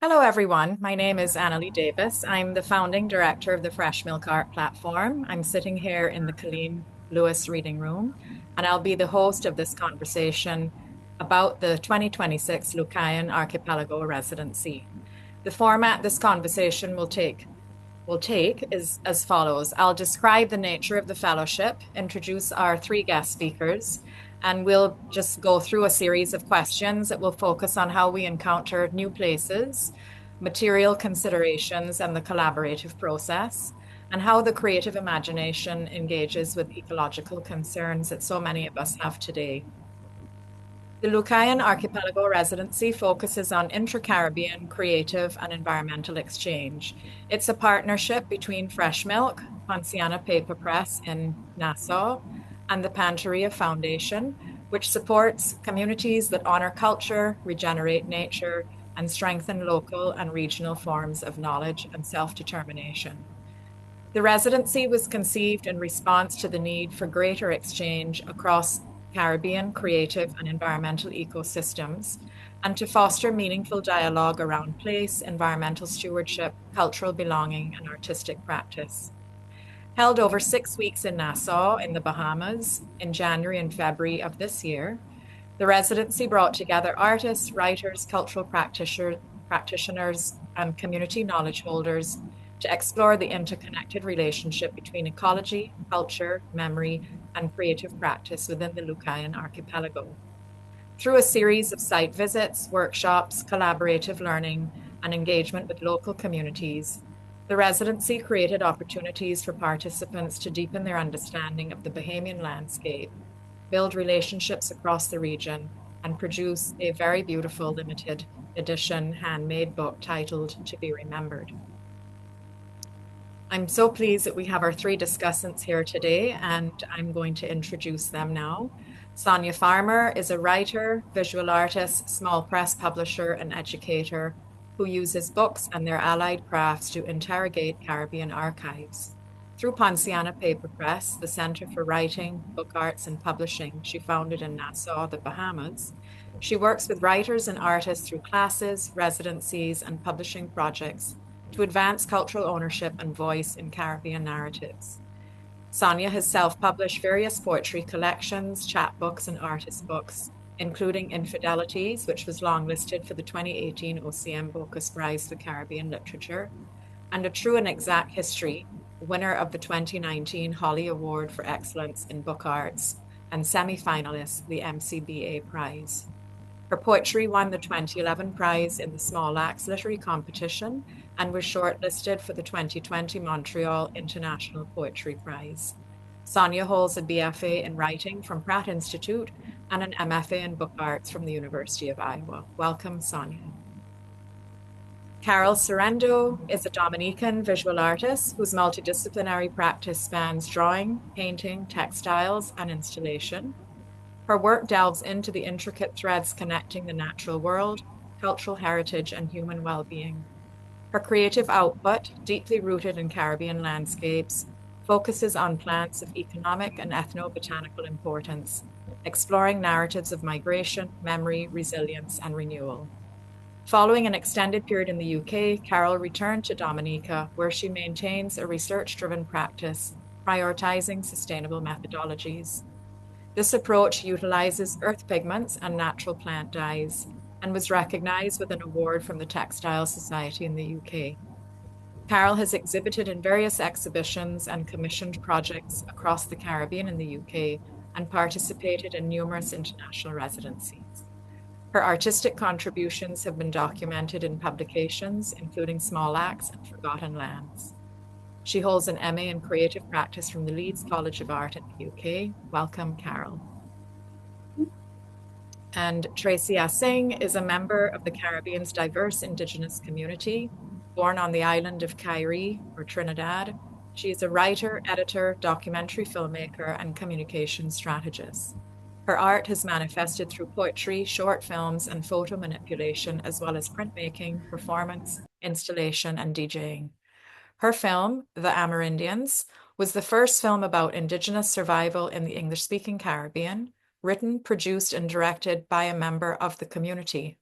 Hello, everyone. My name is Annalie Davis. I'm the founding director of the Fresh Milk Art platform. I'm sitting here in the Colleen Lewis Reading Room, and I'll be the host of this conversation about the 2026 Lucayan Archipelago Residency. The format this conversation will take is as follows. I'll describe the nature of the fellowship, introduce our three guest speakers, and we'll just go through a series of questions that will focus on how we encounter new places, material considerations, and the collaborative process, and how the creative imagination engages with ecological concerns that so many of us have today. The Lucayan Archipelago Residency focuses on intra-Caribbean creative and environmental exchange. It's a partnership between Fresh Milk, Poinciana Paper Press in Nassau, and the Pantaria Foundation, which supports communities that honor culture, regenerate nature, and strengthen local and regional forms of knowledge and self-determination. The residency was conceived in response to the need for greater exchange across Caribbean creative and environmental ecosystems, and to foster meaningful dialogue around place, environmental stewardship, cultural belonging, and artistic practice. Held over 6 weeks in Nassau, in the Bahamas, in January and February of this year, the residency brought together artists, writers, cultural practitioners, and community knowledge holders to explore the interconnected relationship between ecology, culture, memory, and creative practice within the Lucayan Archipelago. Through a series of site visits, workshops, collaborative learning, and engagement with local communities, the residency created opportunities for participants to deepen their understanding of the Bahamian landscape, build relationships across the region, and produce a very beautiful limited edition handmade book titled To Be Remembered. I'm so pleased that we have our three discussants here today, and I'm going to introduce them now. Sonia Farmer is a writer, visual artist, small press publisher, and educator who uses books and their allied crafts to interrogate Caribbean archives. Through Poinciana Paper Press, the Center for Writing, Book Arts, and Publishing she founded in Nassau, the Bahamas, she works with writers and artists through classes, residencies, and publishing projects to advance cultural ownership and voice in Caribbean narratives. Sonia has self-published various poetry collections, chapbooks, and artist books, including Infidelities, which was longlisted for the 2018 OCM Bocas Prize for Caribbean Literature, and A True and Exact History, winner of the 2019 Holly Award for Excellence in Book Arts, and semi-finalist the MCBA Prize. Her poetry won the 2011 prize in the Small Axe Literary Competition and was shortlisted for the 2020 Montreal International Poetry Prize. Sonia holds a BFA in Writing from Pratt Institute and an MFA in Book Arts from the University of Iowa. Welcome, Sonia. Carol Sorrento is a Dominican visual artist whose multidisciplinary practice spans drawing, painting, textiles, and installation. Her work delves into the intricate threads connecting the natural world, cultural heritage, and human well-being. Her creative output, deeply rooted in Caribbean landscapes, focuses on plants of economic and ethnobotanical importance, exploring narratives of migration, memory, resilience, and renewal. Following an extended period in the UK, Carol returned to Dominica, where she maintains a research-driven practice, prioritizing sustainable methodologies. This approach utilizes earth pigments and natural plant dyes, and was recognized with an award from the Textile Society in the UK. Carol has exhibited in various exhibitions and commissioned projects across the Caribbean and the UK, and participated in numerous international residencies. Her artistic contributions have been documented in publications, including Small Axe and Forgotten Lands. She holds an MA in Creative Practice from the Leeds College of Art in the UK. Welcome, Carol. And Tracy Assing is a member of the Caribbean's diverse Indigenous community. Born on the island of Kyrie, or Trinidad, she is a writer, editor, documentary filmmaker, and communication strategist. Her art has manifested through poetry, short films, and photo manipulation, as well as printmaking, performance, installation, and DJing. Her film, The Amerindians, was the first film about Indigenous survival in the English-speaking Caribbean, written, produced, and directed by a member of the community.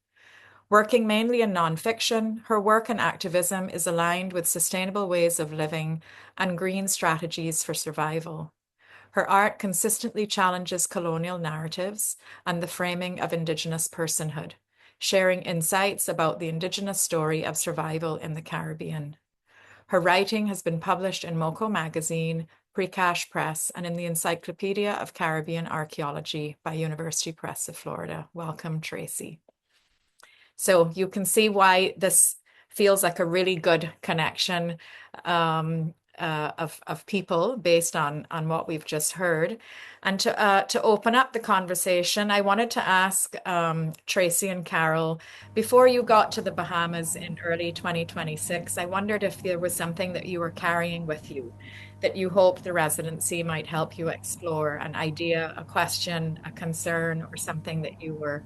Working mainly in nonfiction, her work and activism is aligned with sustainable ways of living and green strategies for survival. Her art consistently challenges colonial narratives and the framing of Indigenous personhood, sharing insights about the Indigenous story of survival in the Caribbean. Her writing has been published in Moco Magazine, Pre-Cash Press, and in the Encyclopedia of Caribbean Archaeology by University Press of Florida. Welcome, Tracy. So you can see why this feels like a really good connection of people based on what we've just heard. And to open up the conversation, I wanted to ask Tracy and Carol, before you got to the Bahamas in early 2026, I wondered if there was something that you were carrying with you that you hoped the residency might help you explore, an idea, a question, a concern, or something that you were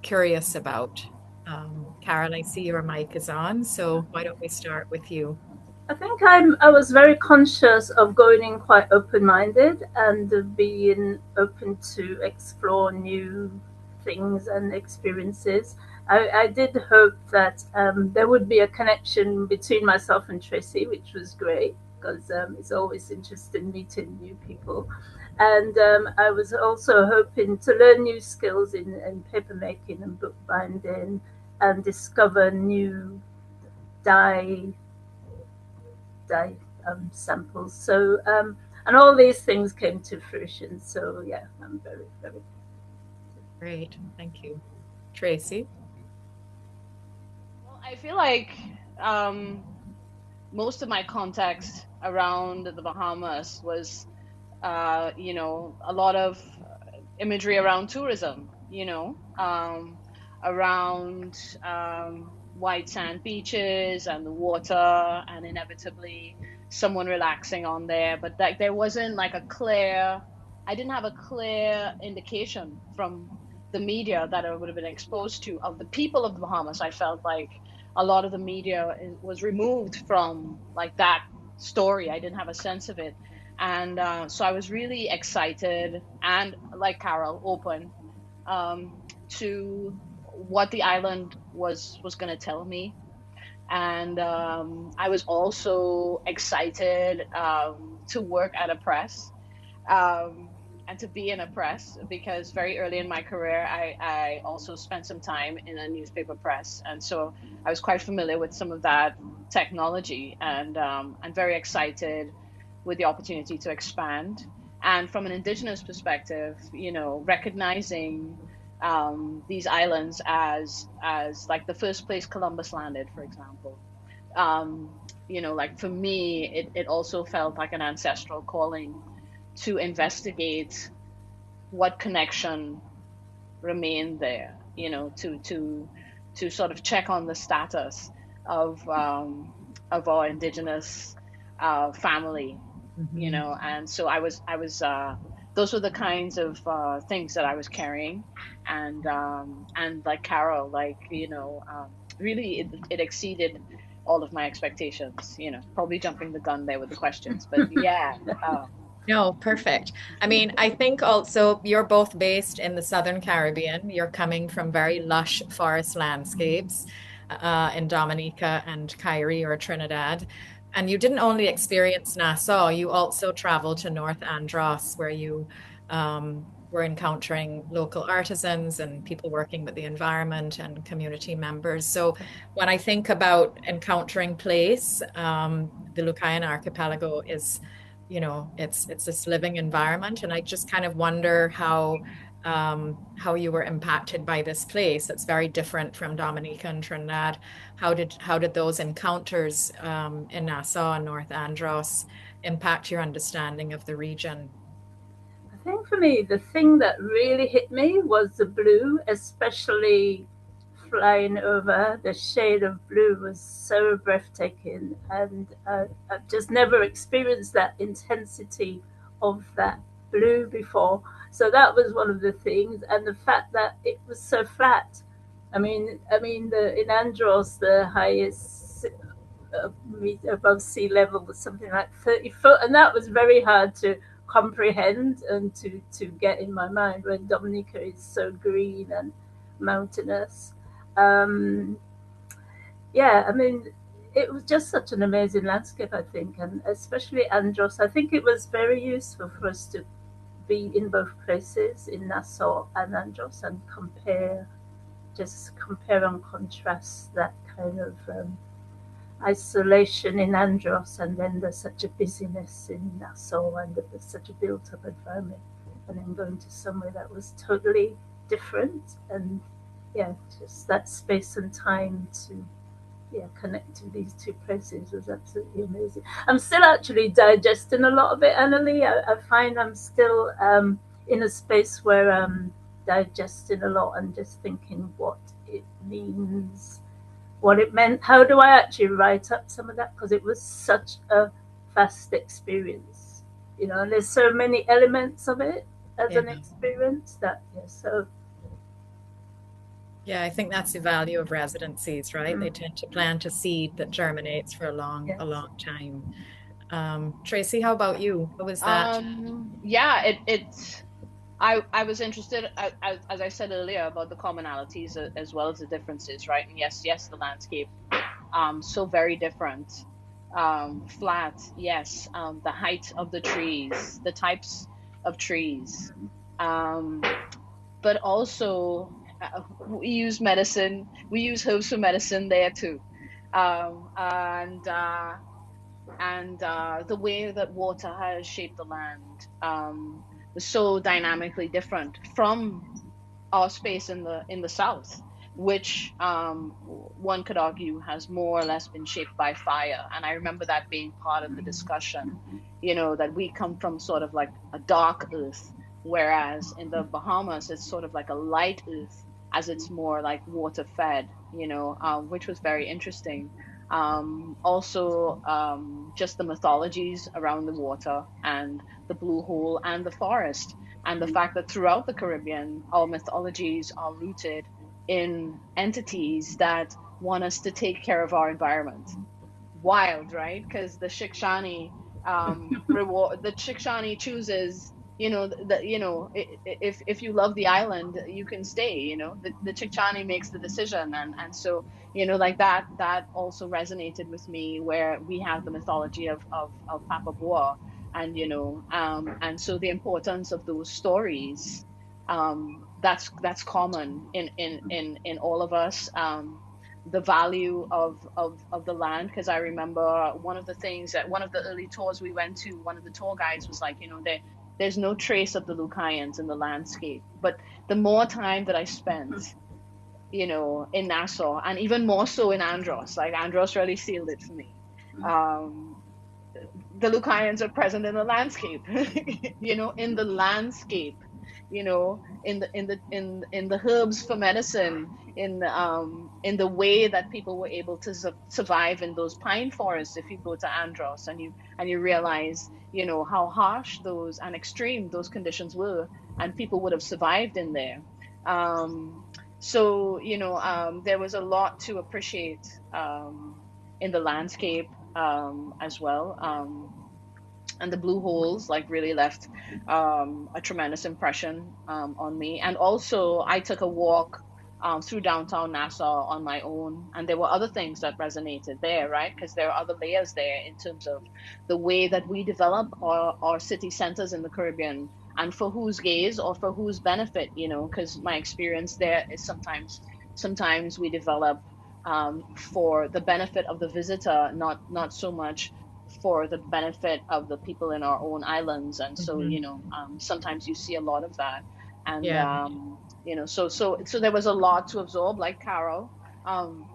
curious about. Carol, I see your mic is on, so why don't we start with you? I think I was very conscious of going in quite open-minded and being open to explore new things and experiences. I did hope that there would be a connection between myself and Tracy, which was great because it's always interesting meeting new people. And I was also hoping to learn new skills in paper making and bookbinding and discover new dye dye samples. So, and all these things came to fruition. So, yeah, I'm very, very. Great, thank you. Tracy? Well, I feel like um, most of my context around the Bahamas was, a lot of imagery around tourism, around white sand beaches and the water, and inevitably someone relaxing on there. But like there wasn't like a clear, I didn't have a clear indication from the media that I would have been exposed to of the people of the Bahamas. I felt like a lot of the media was removed from like that story. I didn't have a sense of it. And so I was really excited and, like Carol, open to what the island was going to tell me. And I was also excited to work at a press um, and to be in a press because very early in my career, I also spent some time in a newspaper press. And so I was quite familiar with some of that technology, and I'm very excited with the opportunity to expand. And from an indigenous perspective, recognizing these islands as like the first place Columbus landed, for example. Like for me, it also felt like an ancestral calling to investigate what connection remained there, to sort of check on the status of our indigenous family, Mhm. and so I was those were the kinds of things that I was carrying, and like Carol, like really it exceeded all of my expectations. Probably jumping the gun there with the questions, but yeah. No, perfect. I mean, I think also you're both based in the Southern Caribbean. You're coming from very lush forest landscapes in Dominica and Kyrie or Trinidad. And you didn't only experience Nassau, you also traveled to North Andros, where you were encountering local artisans and people working with the environment and community members. So when I think about encountering place, the Lucayan Archipelago is, it's this living environment, and I just kind of wonder how you were impacted by this place. It's very different from Dominica and Trinidad. How did those encounters in Nassau and North Andros impact your understanding of the region? I think for me, the thing that really hit me was the blue, especially flying over. The shade of blue was so breathtaking, and I've just never experienced that intensity of that blue before. So that was one of the things, and the fact that it was so flat. The in Andros, the highest above sea level was something like 30 foot, and that was very hard to comprehend and to get in my mind when Dominica is so green and mountainous. Um, yeah, I mean, it was just such an amazing landscape, I think, and especially Andros. I think it was very useful for us to be in both places, in Nassau and Andros, and just compare and contrast that kind of isolation in Andros, and then there's such a busyness in Nassau, and there's such a built-up environment, and then going to somewhere that was totally different, and yeah, just that space and time to connect to these two places was absolutely amazing. I'm still actually digesting a lot of it, Annalie. I find I'm still in a space where I'm digesting a lot and just thinking what it means, what it meant. How do I actually write up some of that? Because it was such a vast experience, and there's so many elements of it as Yeah. an experience that, so. Yeah, I think that's the value of residencies, right? They Mm, tend to plant a seed that germinates for yes. a long time. Tracy, how about you? What was that? Yeah, I was interested, as I said earlier, about the commonalities as well as the differences, right? And yes, the landscape, so very different. Flat, yes. The height of the trees, the types of trees, um, but also we use medicine. We use herbs for medicine there too, um, and uh, and the way that water has shaped the land was so dynamically different from our space in the south, which one could argue has more or less been shaped by fire. And I remember that being part of the discussion, that we come from sort of like a dark earth, whereas in the Bahamas it's sort of like a light earth, as it's more like water fed, which was very interesting. Also, just the mythologies around the water and the blue hole and the forest, and the fact that throughout the Caribbean, our mythologies are rooted in entities that want us to take care of our environment. Wild, right? Because the Shikshani chooses, if you love the island, you can stay. The Shikshani makes the decision, and so like that also resonated with me, where we have the mythology of Papa Boa, and and so the importance of those stories, that's common in all of us. The value of the land, because I remember one of the things that one of the early tours we went to, one of the tour guides was like, there's no trace of the Lucayans in the landscape. But the more time that I spent, in Nassau, and even more so in Andros, like Andros really sealed it for me. Um, the Lucayans are present in the landscape, in the landscape, in the herbs for medicine, in the way that people were able to survive in those pine forests. If you go to Andros and you realize, how harsh those and extreme those conditions were, and people would have survived in there. Um, so, there was a lot to appreciate in the landscape as well. And the blue holes like really left a tremendous impression on me. And also, I took a walk through downtown Nassau on my own, and there were other things that resonated there, right? Because there are other layers there in terms of the way that we develop our city centers in the Caribbean, and for whose gaze or for whose benefit, because my experience there is sometimes we develop for the benefit of the visitor, not so much for the benefit of the people in our own islands. And so, Mhm. sometimes you see a lot of that. And Yeah. so there was a lot to absorb, like Carol,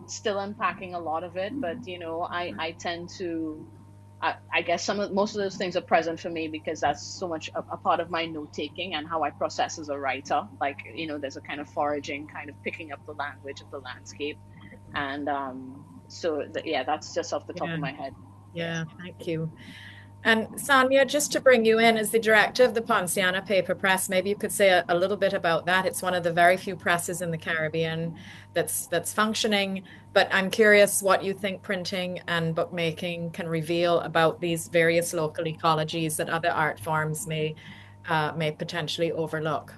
still unpacking a lot of it. But I tend to, I guess most of those things are present for me because that's so much a part of my note taking and how I process as a writer. Like, there's a kind of foraging, kind of picking up the language of the landscape. And yeah, that's just off the top Yeah. of my head. Yeah. Yeah. Thank you. And Sonia, just to bring you in as the director of the Poinciana Paper Press, maybe you could say a little bit about that. It's one of the very few presses in the Caribbean that's functioning. But I'm curious what you think printing and bookmaking can reveal about these various local ecologies that other art forms may potentially overlook.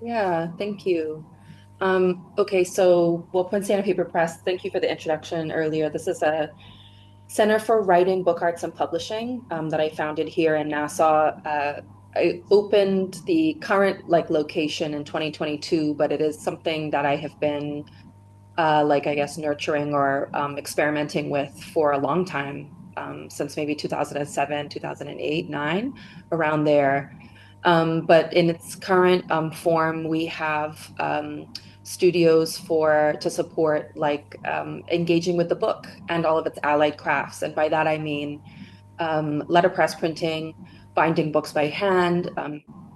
Yeah, thank you. Okay, so well, Poinciana Paper Press, thank you for the introduction earlier. This is a Center for Writing, Book Arts, and Publishing that I founded here in Nassau. I opened the current location in 2022, but it is something that I have been I guess nurturing or experimenting with for a long time, since maybe 2007, 2008, 9, around there. But in its current form, we have studios for to support engaging with the book and all of its allied crafts. And by that I mean letterpress printing, binding books by hand,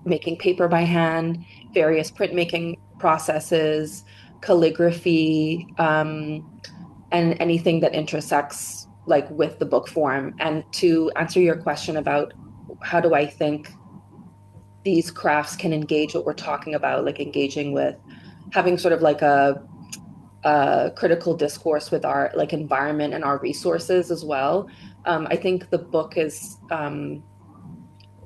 making paper by hand, various printmaking processes, calligraphy, and anything that intersects with the book form. And to answer your question about how do I think these crafts can engage what we're talking about, like engaging with having sort of a critical discourse with our environment and our resources as well. I think the book is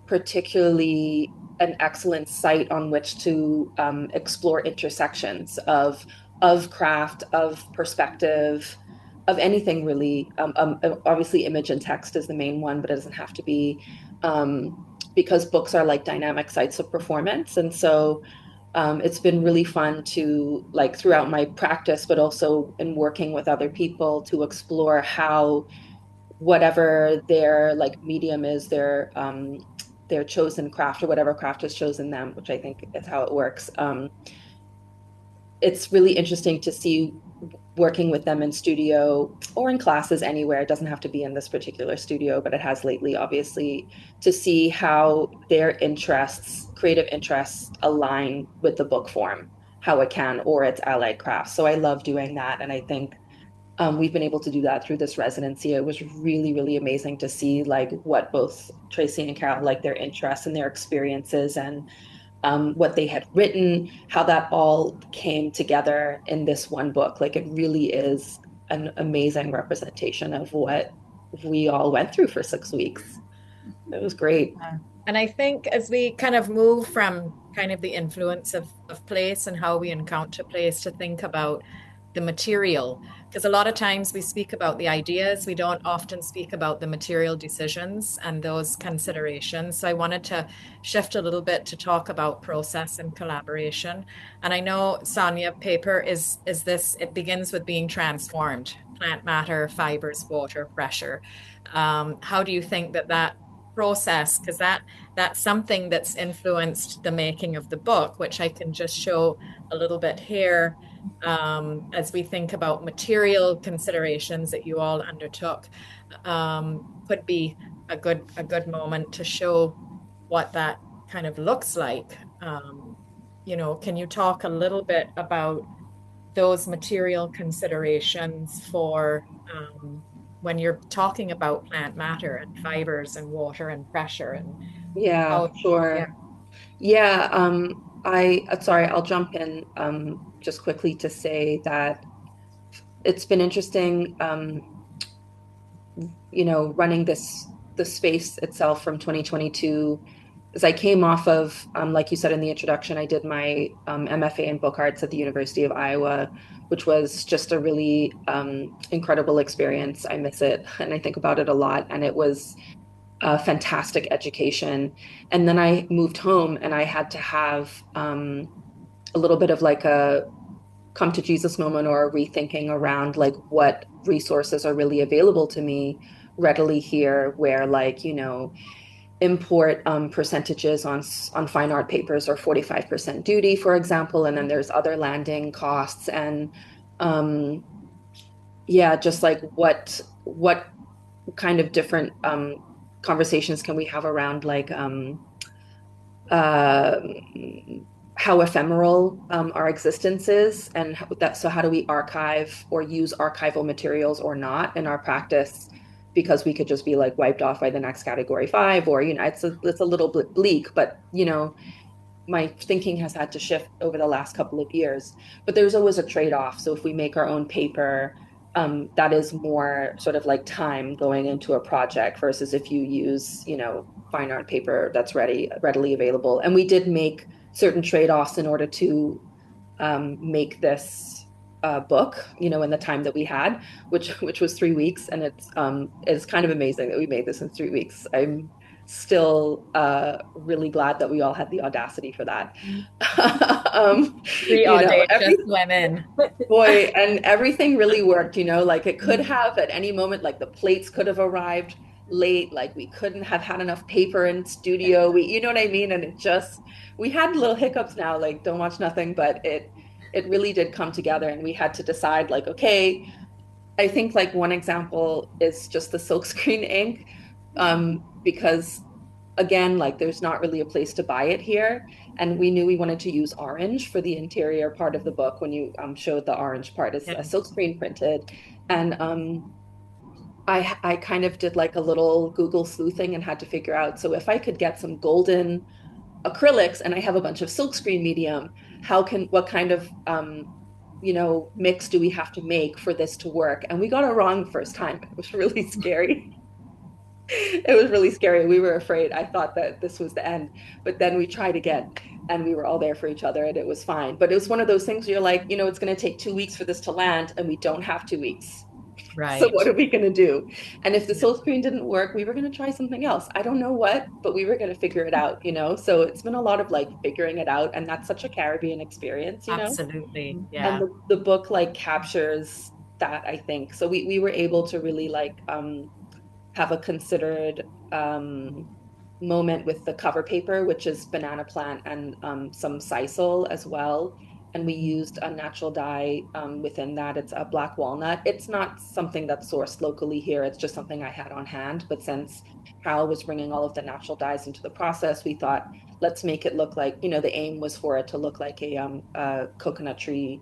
particularly an excellent site on which to explore intersections of craft, of perspective, of anything really. Obviously, image and text is the main one, but it doesn't have to be, because books are like dynamic sites of performance, and so it's been really fun to throughout my practice, but also in working with other people to explore how whatever their medium is, their chosen craft or whatever craft has chosen them, which I think is how it works. It's really interesting to see working with them in studio or in classes anywhere. It doesn't have to be in this particular studio, but it has lately, obviously, to see how their interests, creative interests, align with the book form, how it can, or its allied crafts. So I love doing that. And I think we've been able to do that through this residency. It was really, really amazing to see what both Tracy and Carol, their interests and their experiences and what they had written, how that all came together in this one book. It really is an amazing representation of what we all went through for 6 weeks. It was great. And I think as we kind of move from kind of the influence of place and how we encounter place to think about the material, because a lot of times we speak about the ideas, we don't often speak about the material decisions and those considerations. So I wanted to shift a little bit to talk about process and collaboration. And I know, Sonia, paper is this, it begins with being transformed, plant matter, fibers, water, pressure. How do you think that process, because that's something that's influenced the making of the book, which I can just show a little bit here, as we think about material considerations that you all undertook, could be a good moment to show what that kind of looks like. Can you talk a little bit about those material considerations for when you're talking about plant matter and fibers and water and pressure and Yeah, how, yeah. sure. Yeah, sorry, I'll jump in just quickly to say that it's been interesting, running the space itself from 2022, as I came off of, like you said in the introduction, I did my MFA in book arts at the University of Iowa, which was just a really incredible experience. I miss it and I think about it a lot. And it was a fantastic education. And then I moved home and I had to have a little bit of a come to Jesus moment or a rethinking around what resources are really available to me readily here, where import percentages on fine art papers are 45% duty, for example, and then there's other landing costs and yeah, just what kind of different conversations can we have around uh, how ephemeral our existence is, and so how do we archive or use archival materials or not in our practice, because we could just be wiped off by the next category 5, or it's a little bit bleak, but my thinking has had to shift over the last couple of years. But there's always a trade-off. So if we make our own paper, that is more sort of time going into a project versus if you use, fine art paper that's readily available. And we did make certain trade-offs in order to make this book, you know, in the time that we had, which was 3 weeks, and it's kind of amazing that we made this in 3 weeks. I'm still really glad that we all had the audacity for that. Three You know, audacious women. boy, and everything really worked, you know, like it could have at any moment, like the plates could have arrived late, like we couldn't have had enough paper in studio. You know what I mean? And we had little hiccups now, like don't watch nothing, but it really did come together and we had to decide like, okay, I think like one example is just the silkscreen ink, because again, like there's not really a place to buy it here. And we knew we wanted to use orange for the interior part of the book. When you showed the orange part is Yeah. a silkscreen printed. And I kind of did like a little Google sleuthing and had to figure out, so if I could get some golden acrylics and I have a bunch of silkscreen medium, what kind of you know, mix do we have to make for this to work? And we got it wrong first time. It was really scary. It was really scary. We were afraid. I thought that this was the end, but then we tried again and we were all there for each other and it was fine. But it was one of those things where you're like, you know, it's going to take 2 weeks for this to land and we don't have 2 weeks. So Right. what are we going to do? And if the soul screen didn't work, we were going to try something else. I don't know what, but we were going to figure it out, you know? So it's been a lot of like figuring it out. And that's such a Caribbean experience, you know? Absolutely. And Yeah. the book like captures that, I think. So we were able to really like have a considered moment with the cover paper, which is banana plant and some sisal as well. And we used a natural dye within that. It's a black walnut. It's not something that's sourced locally here. It's just something I had on hand. But since Carol was bringing all of the natural dyes into the process, we thought, let's make it look like, you know, the aim was for it to look like a coconut tree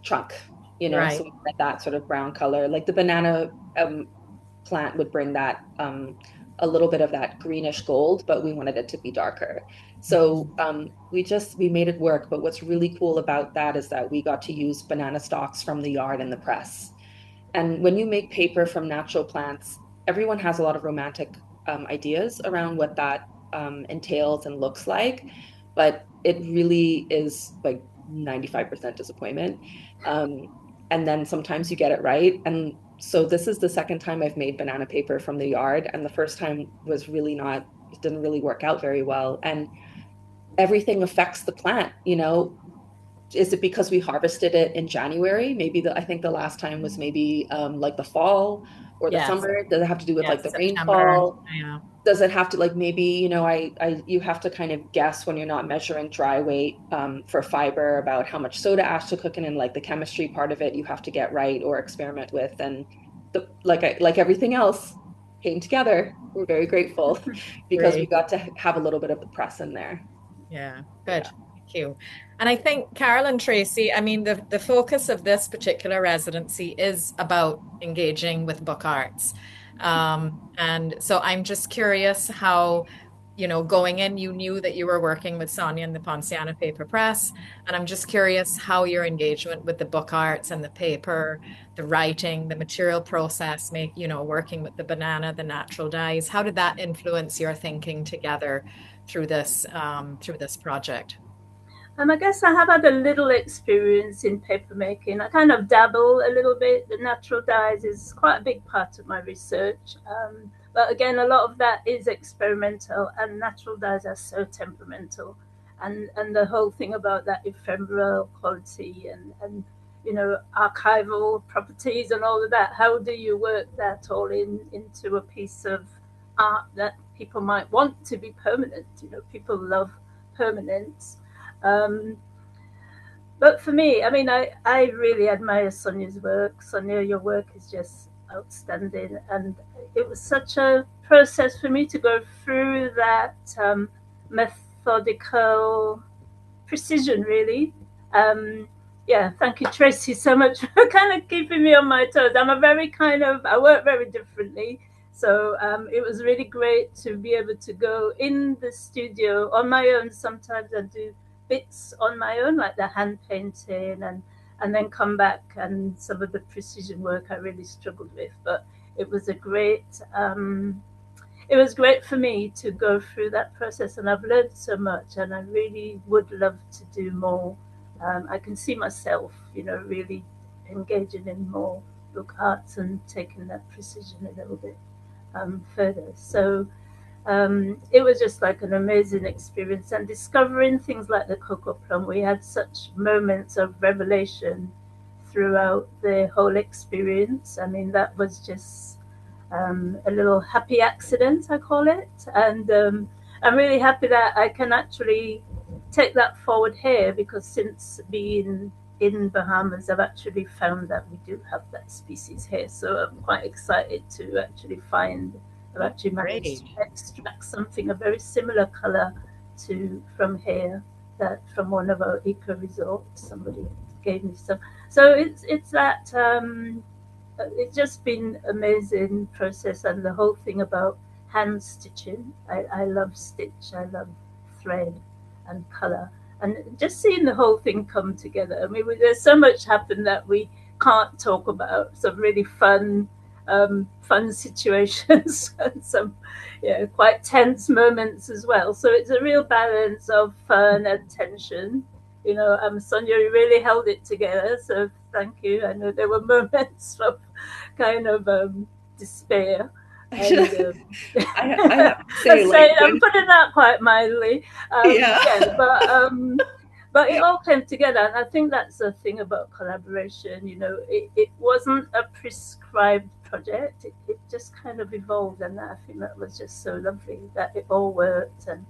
trunk, you know, Right. so we had that sort of brown color. Like the banana plant would bring that a little bit of that greenish gold, but we wanted it to be darker. So we made it work. But what's really cool about that is that we got to use banana stalks from the yard in the press. And when you make paper from natural plants, everyone has a lot of romantic ideas around what that entails and looks like, but it really is like 95% disappointment. Um, and then sometimes you get it right. And so this is the second time I've made banana paper from the yard, and the first time was really not, it didn't really work out very well. And everything affects the plant, you know. Is it because we harvested it in January? Maybe I think the last time was maybe like the fall or the Yes. summer. Does it have to do with like Yes. the September. rainfall? Yeah. Does it have to like maybe, you know, you have to kind of guess when you're not measuring dry weight for fiber about how much soda ash to cook in, and like the chemistry part of it you have to get right or experiment with. And like everything else came together. We're very grateful because we Great. got to have a little bit of the press in there. Yeah. Yeah. Good. Thank you. And I think Carol and Tracy, I mean, the focus of this particular residency is about engaging with book arts. And so I'm just curious how, you know, going in, you knew that you were working with Sonia and the Poinciana Paper Press. And I'm just curious how your engagement with the book arts and the paper, the writing, the material process, you know, working with the banana, the natural dyes, how did that influence your thinking together through this project? I guess I have had a little experience in paper making. I kind of dabble a little bit. The natural dyes is quite a big part of my research. But again, a lot of that is experimental, and natural dyes are so temperamental. And the whole thing about that ephemeral quality and you know, archival properties and all of that, how do you work that all into a piece of art that people might want to be permanent? You know, people love permanence. um, but for me, I mean, I really admire Sonia's work. Sonia, your work is just outstanding. And it was such a process for me to go through that methodical precision, really. Yeah, thank you, Tracy, so much for kind of keeping me on my toes. I work very differently. So it was really great to be able to go in the studio on my own. Sometimes I do bits on my own, like the hand painting, and then come back, and some of the precision work I really struggled with. But it was a great it was great for me to go through that process, and I've learned so much, and I really would love to do more. I can see myself, really engaging in more book arts and taking that precision a little bit further. So it was just like an amazing experience, and discovering things like the cocoa plum. We had such moments of revelation throughout the whole experience. I mean, that was just a little happy accident, I call it. And I'm really happy that I can actually take that forward here, because since being in Bahamas, I've actually found that we do have that species here. So I'm quite excited to actually find, I've actually managed to extract something, a very similar color to from here, that from one of our eco resorts. Somebody gave me some. So it's that it's just been amazing process, and the whole thing about hand stitching. I love stitch, I love thread and color, and just seeing the whole thing come together. I mean, there's so much happened that we can't talk about. Some really fun situations and some quite tense moments as well. So it's a real balance of fun and tension. Sonia, you really held it together, so thank you. I know there were moments of kind of despair. And, I have to say, I'm putting that quite mildly. But it all came together, and I think that's the thing about collaboration. It wasn't a prescribed project. It just kind of evolved, and I think that was just so lovely that it all worked and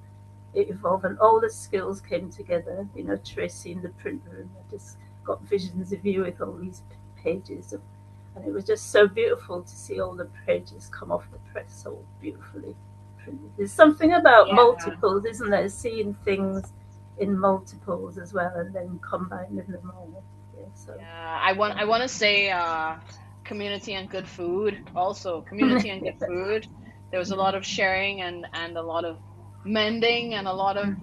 it evolved, and all the skills came together. Tracy in the print room, I just got visions of you with all these pages, and it was just so beautiful to see all the pages come off the press so beautifully printed. There's something about multiples, isn't there? Seeing things in multiples as well, and then combining them all. I want to say community and good food. Also, community and good food. There was a lot of sharing and a lot of mending and a lot of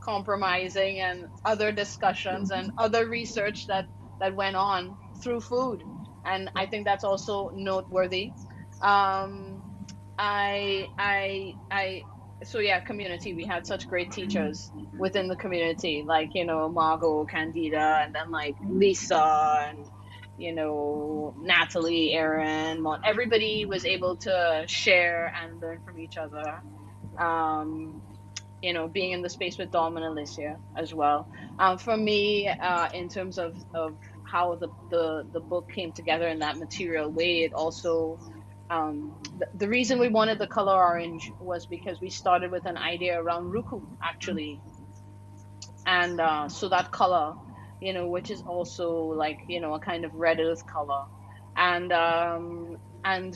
compromising and other discussions and other research that went on through food, and I think that's also noteworthy. So yeah, community. We had such great teachers within the community, like Margot, Candida, and then like Lisa and Natalie, Erin. Everybody was able to share and learn from each other. Being in the space with Dom and Alicia as well. For me, in terms of how the book came together in that material way, it also the reason we wanted the color orange was because we started with an idea around ruku, actually, and so that color, which is also like a kind of red earth color, and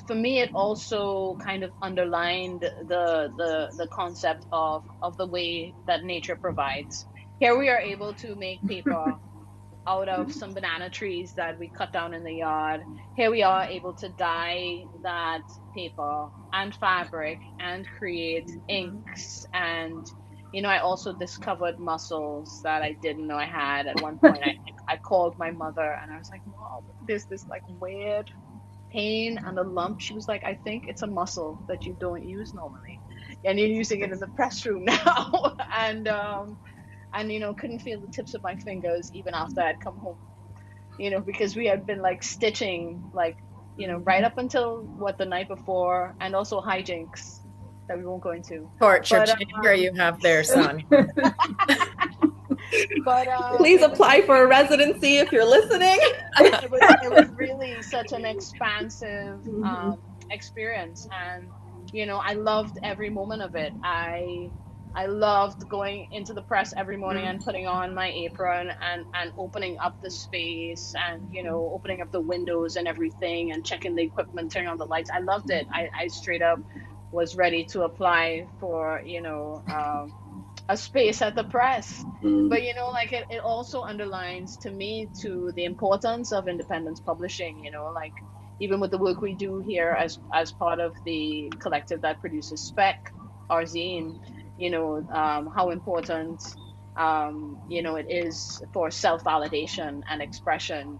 for me it also kind of underlined the concept of the way that nature provides. Here we are able to make paper out of some banana trees that we cut down in the yard. Here we are able to dye that paper and fabric and create inks. And, I also discovered mussels that I didn't know I had. At one point, I called my mother and I was like, Mom, there's this like weird pain and a lump. She was like, I think it's a mussel that you don't use normally. And you're using it in the press room now. and couldn't feel the tips of my fingers even after I'd come home, because we had been like stitching, like, right up until the night before, and also hijinks that we won't go into. Torture chamber you have there, son. But please apply for a residency if you're listening. It was really such an expansive experience, and I loved every moment of it. I loved going into the press every morning and putting on my apron and opening up the space and, opening up the windows and everything and checking the equipment, turning on the lights. I loved it. I straight up was ready to apply for, a space at the press. But, it also underlines to me the importance of independence publishing, even with the work we do here as part of the collective that produces Spec, our zine. How important, it is for self-validation and expression,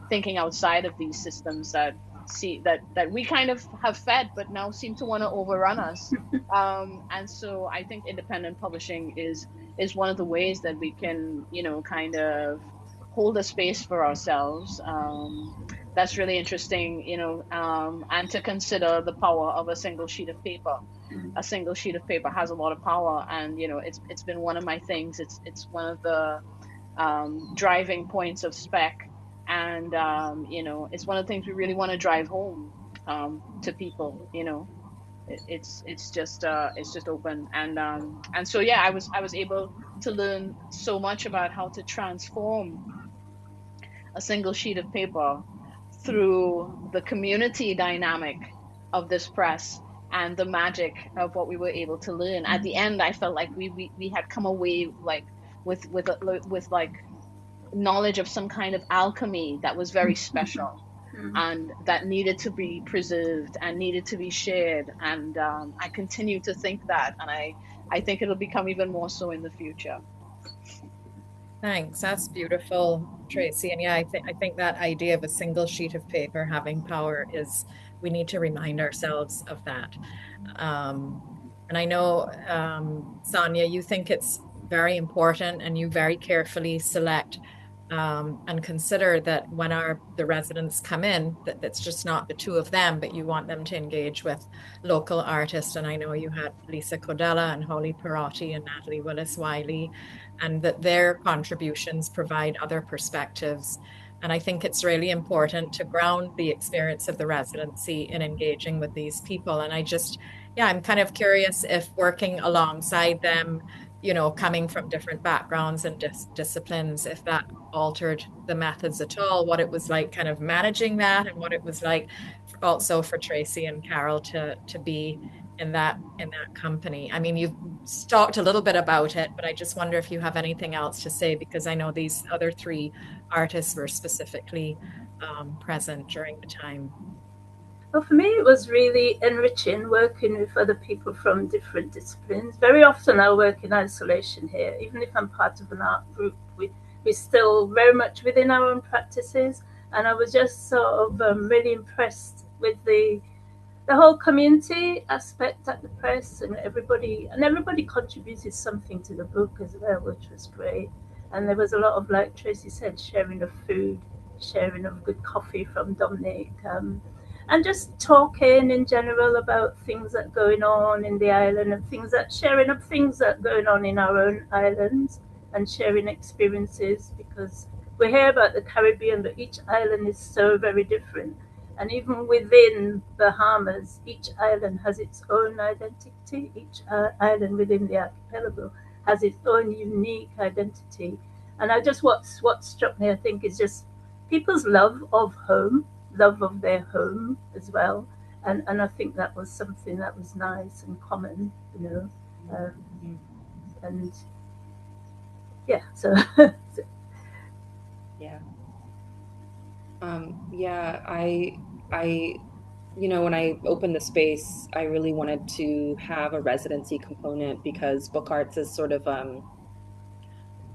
thinking outside of these systems that see that we kind of have fed, but now seem to want to overrun us. And so I think independent publishing is one of the ways that we can, kind of hold a space for ourselves. That's really interesting, and to consider the power of a single sheet of paper. A single sheet of paper has a lot of power, and it's been one of my things. It's one of the driving points of spec, and it's one of the things we really want to drive home to people. It's just open, and so yeah, I was able to learn so much about how to transform a single sheet of paper through the community dynamic of this press and the magic of what we were able to learn. At the end, I felt like we had come away like with like knowledge of some kind of alchemy that was very special and that needed to be preserved and needed to be shared. And I continue to think that, and I think it'll become even more so in the future. Thanks. That's beautiful, Tracy. And yeah, I think that idea of a single sheet of paper having power is, we need to remind ourselves of that. And I know, Sonia, you think it's very important, and you very carefully select and consider that when the residents come in, that it's just not the two of them, but you want them to engage with local artists. And I know you had Lisa Codella and Holly Perotti and Natalie Willis-Wiley, and that their contributions provide other perspectives. And I think it's really important to ground the experience of the residency in engaging with these people. And yeah, I'm kind of curious if working alongside them, coming from different backgrounds and disciplines, if that altered the methods at all, what it was like kind of managing that, and what it was like also for Tracy and Carol to be in that company. I mean, you've talked a little bit about it, but I just wonder if you have anything else to say, because I know these other three artists were specifically present during the time. Well, for me, it was really enriching working with other people from different disciplines. Very often I work in isolation here. Even if I'm part of an art group, we're still very much within our own practices. And I was just sort of really impressed with the whole community aspect at the press, and everybody contributed something to the book as well, which was great. And there was a lot of, like Tracy said, sharing of food, sharing of good coffee from Dominic, and just talking in general about things that are going on in the island, and sharing of things that are going on in our own islands, and sharing experiences, because we hear about the Caribbean, but each island is so very different. And even within Bahamas, each island has its own identity. Each island within the archipelago has its own unique identity. And what struck me, I think, is just people's love of home, love of their home as well. And I think that was something that was nice and common, and yeah, so yeah. Yeah, when I opened the space, I really wanted to have a residency component, because book arts is sort of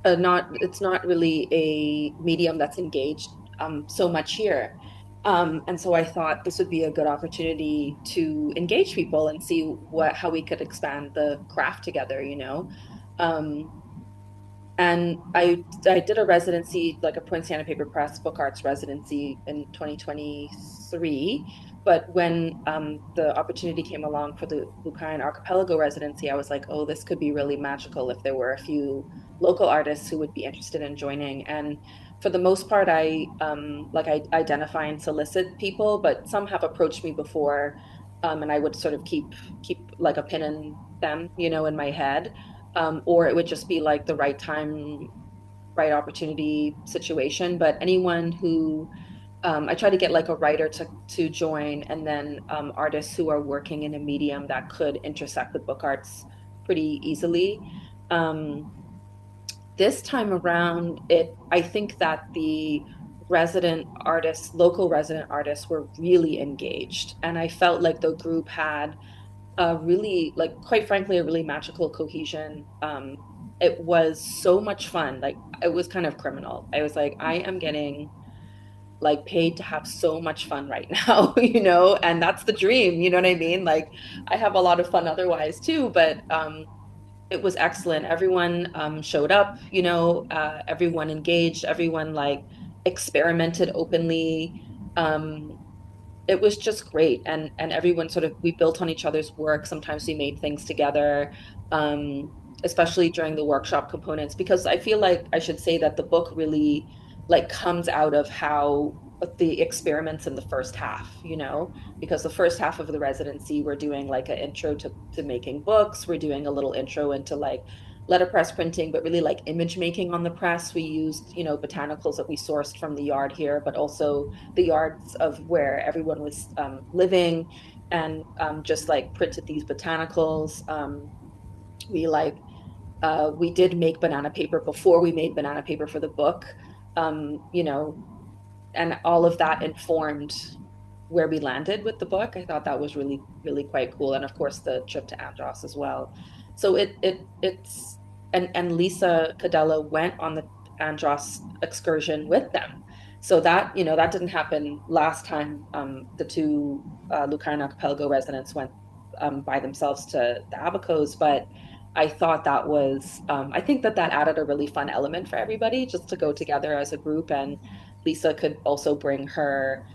it's not really a medium that's engaged so much here. And so I thought this would be a good opportunity to engage people and see how we could expand the craft together, And I did a residency, like a Poinciana Paper Press book arts residency in 2023. But when the opportunity came along for the Lucayan Archipelago residency, I was like, oh, this could be really magical if there were a few local artists who would be interested in joining. And for the most part, I identify and solicit people, but some have approached me before, and I would sort of keep like a pin in them, in my head. Or it would just be like the right time, right opportunity situation. But anyone who I try to get like a writer to join, and then artists who are working in a medium that could intersect with book arts pretty easily. This time around, I think that the local resident artists were really engaged, and I felt like the group had a really, like, quite frankly, a really magical cohesion. It was so much fun. Like, it was kind of criminal. I was like, I am getting like paid to have so much fun right now, you know, and that's the dream, you know what I mean? Like I have a lot of fun otherwise too, but it was excellent. Everyone showed up, you know, everyone engaged, everyone like experimented openly. Um, it was just great, and everyone sort of, we built on each other's work. Sometimes we made things together, um especially during the workshop components, because I feel like I should say that the book really like comes out of how the experiments in the first half, you know, because the first half of the residency we're doing like an intro to making books, we're doing a little intro into like letterpress printing, but really like image making on the press. We used, you know, botanicals that we sourced from the yard here, but also the yards of where everyone was living, and just like printed these botanicals. We like we did make banana paper before we made banana paper for the book, you know, and all of that informed where we landed with the book. I thought that was really, really quite cool. And of course, the trip to Andros as well. So it's and Lisa Cadella went on the Andros excursion with them. So that, you know, that didn't happen last time. The two Lucayan Archipelago residents went by themselves to the Abacos, but I thought that was, I think that that added a really fun element for everybody just to go together as a group. And Lisa could also bring her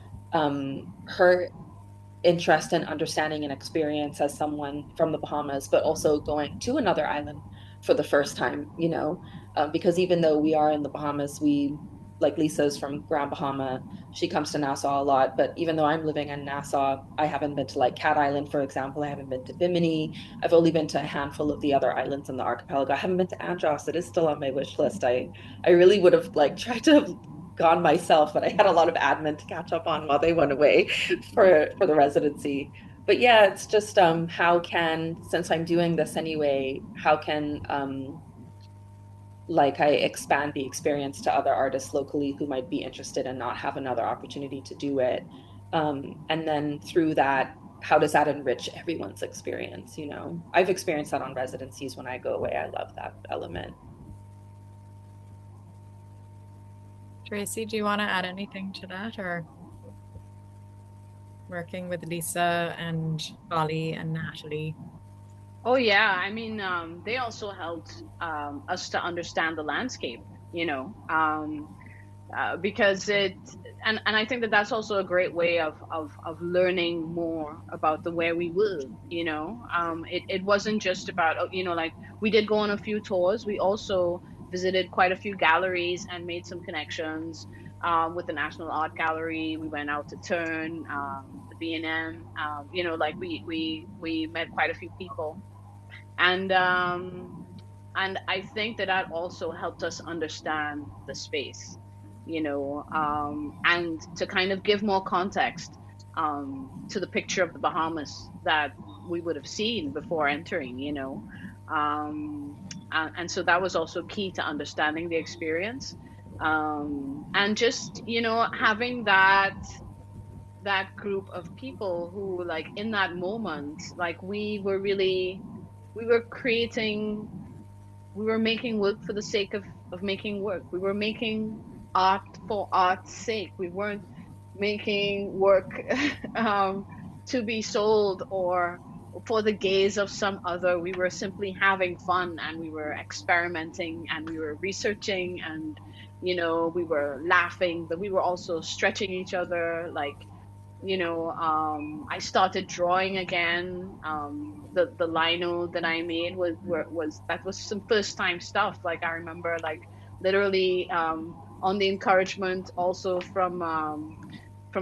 interest and understanding and experience as someone from the Bahamas, but also going to another island for the first time, you know, because even though we are in the Bahamas, we, like Lisa's from Grand Bahama, she comes to Nassau a lot. But even though I'm living in Nassau, I haven't been to like Cat Island, for example. I haven't been to Bimini. I've only been to a handful of the other islands in the archipelago. I haven't been to Andros. It is still on my wish list. I really would have like tried to have gone myself, but I had a lot of admin to catch up on while they went away for the residency. But yeah, it's just how can, since I'm doing this anyway, how can like I expand the experience to other artists locally who might be interested and not have another opportunity to do it. And then through that, how does that enrich everyone's experience? You know, I've experienced that on residencies when I go away. I love that element. Tracy, do you want to add anything to that, or working with Lisa and Ollie and Natalie? Oh yeah, I mean, they also helped us to understand the landscape, you know, because and I think that that's also a great way of learning more about the where we live, you know. It wasn't just about, you know, like we did go on a few tours. We also visited quite a few galleries and made some connections with the National Art Gallery. We went out to Turn, the B&M, you know, like we met quite a few people, and I think that that also helped us understand the space, you know, and to kind of give more context to the picture of the Bahamas that we would have seen before entering, you know. And so that was also key to understanding the experience. And just, you know, having that group of people who, like, in that moment, like we were creating, we were making work for the sake of making work. We were making art for art's sake. We weren't making work to be sold or for the gaze of some other. We were simply having fun, and we were experimenting, and we were researching, and you know, we were laughing, but we were also stretching each other. Like, you know, I started drawing again. The lino that I made was that was some first time stuff. Like I remember, like literally, on the encouragement also from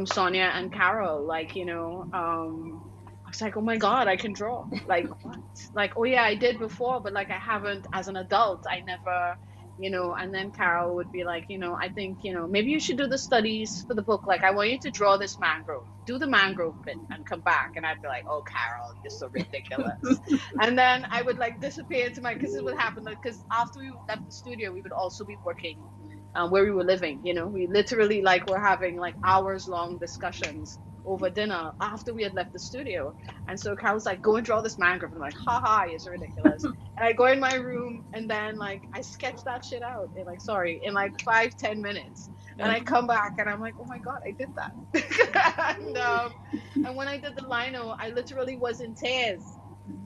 Sonia and Carol, like, you know, I was like, oh my God, I can draw. Like what? Like, oh yeah, I did before, but like I haven't as an adult. I never, you know. And then Carol would be like, you know, I think, you know, maybe you should do the studies for the book. Like, I want you to draw this mangrove, do the mangrove bit and come back. And I'd be like, oh, Carol, you're so ridiculous. And then I would like disappear into my, because this would happen, because after we left the studio, we would also be working where we were living. You know, we literally like were having like hours long discussions over dinner after we had left the studio. And so Carol's like, go and draw this mangrove. And I'm like, haha, it's ridiculous. And I go in my room, and then like I sketch that shit out in like, sorry, in like 5-10 minutes. And I come back and I'm like, oh my God, I did that. And when I did the lino, I literally was in tears.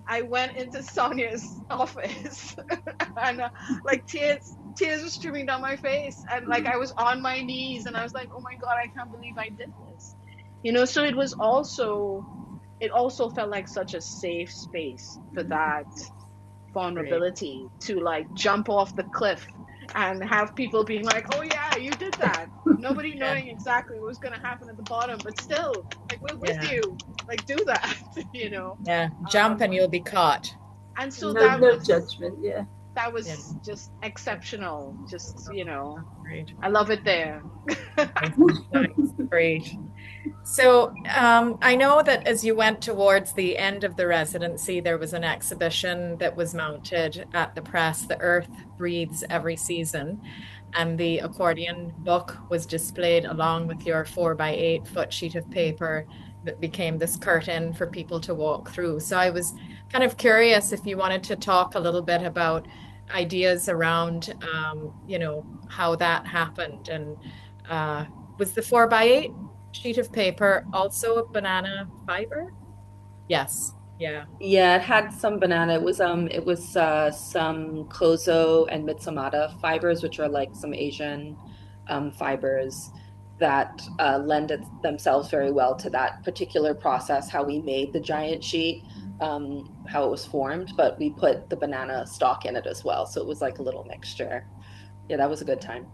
I went into Sonia's office and like tears were streaming down my face, and like I was on my knees and I was like, oh my God, I can't believe I did this. So it also felt like such a safe space for that vulnerability to like jump off the cliff and have people being like, oh yeah, you did that. Nobody knowing exactly what was going to happen at the bottom, but still, like, we're with you. Like, do that, Yeah, jump and you'll be caught. And so no judgment, yeah. That was just exceptional. Just, Great. I love it there. That's great. So I know that as you went towards the end of the residency, there was an exhibition that was mounted at the press, The Earth Breathes Every Season, and the accordion book was displayed along with your 4 by 8 foot sheet of paper that became this curtain for people to walk through. So I was kind of curious if you wanted to talk a little bit about ideas around, how that happened. And was the 4 by 8 sheet of paper also a banana fiber? Yes. Yeah. Yeah, it had some banana. It was some kozo and mitsumata fibers, which are like some Asian fibers that lend themselves very well to that particular process, how we made the giant sheet, how it was formed, but we put the banana stalk in it as well. So it was like a little mixture. Yeah, that was a good time.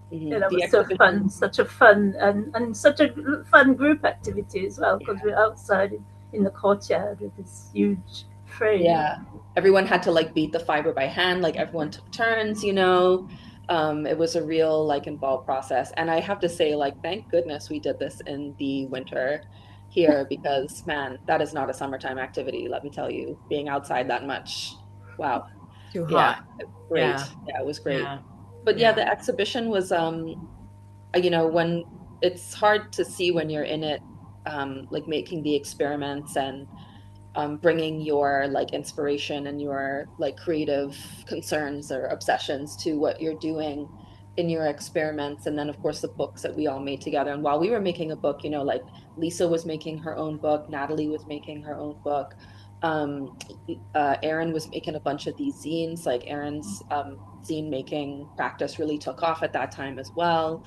Yeah, that was so fun, such a fun and such a fun group activity as well, because we're outside in the courtyard with this huge frame. Yeah, everyone had to like beat the fiber by hand, like everyone took turns, it was a real like involved process. And I have to say, like, thank goodness we did this in the winter here, because man, that is not a summertime activity, let me tell you, being outside that much. Wow. Too hot. Great. Yeah, it was great. Yeah. But the exhibition was, when it's hard to see when you're in it, like making the experiments and bringing your like inspiration and your like creative concerns or obsessions to what you're doing in your experiments. And then of course the books that we all made together. And while we were making a book, like Lisa was making her own book, Natalie was making her own book. Erin was making a bunch of these zines, like Erin's zine making practice really took off at that time as well.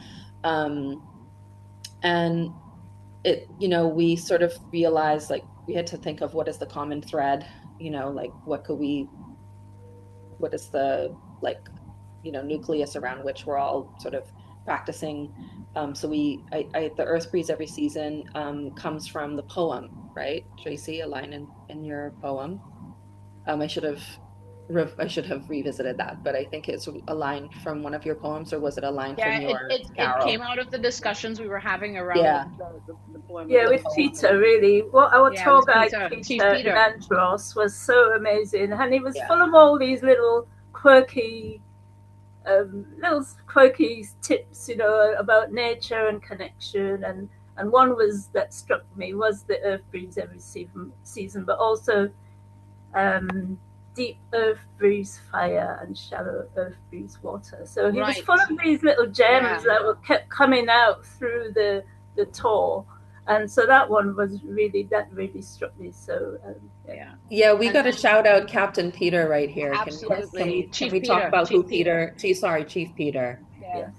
And it, we sort of realized like we had to think of what is the common thread, like what is the like, nucleus around which we're all sort of practicing. So the Earth Breathes Every Season comes from the poem, right, Tracy, a line in your poem. I should have revisited that, but I think it's a line from one of your poems, or was it a line from your Carol? It came out of the discussions we were having around the poem. Yeah, with Peter, really. Well, our tour guide, Peter Andros, was so amazing, and he was full of all these little quirky tips, about nature and connection, and one that struck me was the Earth Breathes Every Season, but also deep earth breathes fire and shallow earth breathes water. So he was full of these little gems that kept coming out through the tour. And so that one really struck me. So we got to shout out Captain Peter right here. Absolutely. Can we talk about Chief Peter? Chief Peter. Yes.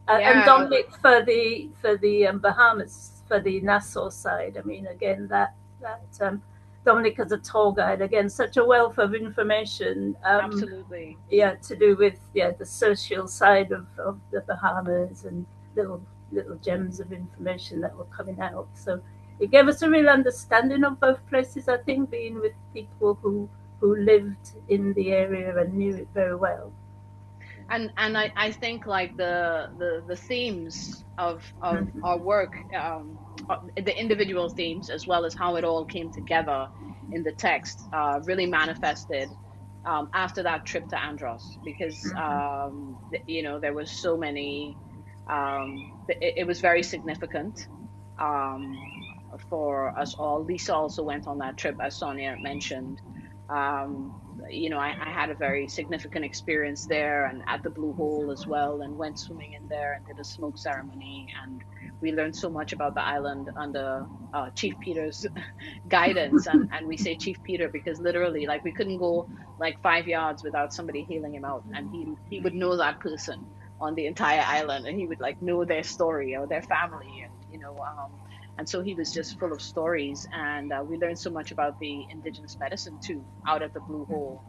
And Dominic for the Bahamas, for the Nassau side. I mean, again, that Dominic as a tour guide, again, such a wealth of information. Absolutely. Yeah, to do with the social side of the Bahamas, and little gems of information that were coming out. So it gave us a real understanding of both places, I think, being with people who lived in the area and knew it very well. And I think like the themes of our work, the individual themes, as well as how it all came together in the text, really manifested after that trip to Andros, because there was so many. It was very significant for us all. Lisa also went on that trip, as Sonia mentioned. I had a very significant experience there and at the Blue Hole as well, and went swimming in there and did a smoke ceremony. And we learned so much about the island under Chief Peter's guidance. And we say Chief Peter because literally, like, we couldn't go like 5 yards without somebody hailing him out, and he would know that person on the entire island, and he would like know their story or their family, and so he was just full of stories. And we learned so much about the indigenous medicine too out at the Blue Hole.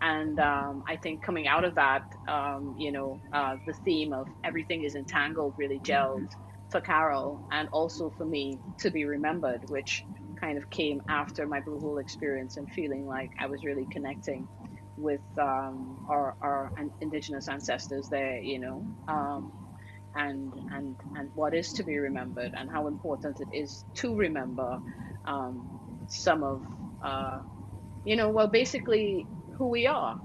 And I think coming out of that, the theme of everything is entangled really gelled for Carol, and also for me, to be remembered, which kind of came after my Blue Hole experience, and feeling like I was really connecting with our indigenous ancestors there, and what is to be remembered, and how important it is to remember some of basically who we are,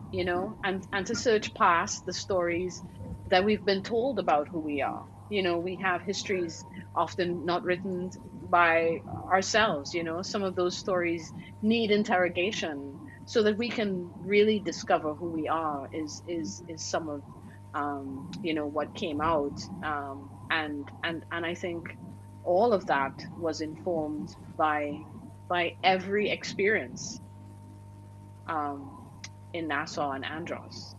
and to search past the stories that we've been told about who we are. We have histories often not written by ourselves. Some of those stories need interrogation so that we can really discover who we are. Is some of what came out, and I think all of that was informed by every experience in Nassau and Andros,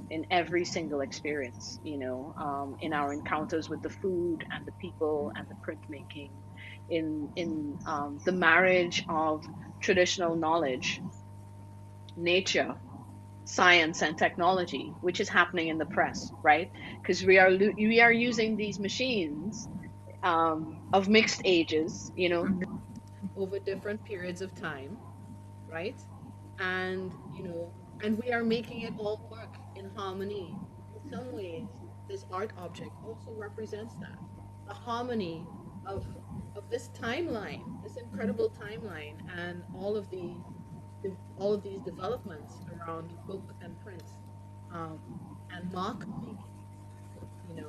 in every single experience, in our encounters with the food and the people and the printmaking, in the marriage of traditional knowledge, nature, science, and technology, which is happening in the press, right? Because we are using these machines of mixed ages, over different periods of time, right? And and we are making it all work in harmony. In some ways, this art object also represents that, the harmony of this timeline, this incredible timeline, and all of these developments around book and print, and mark making. In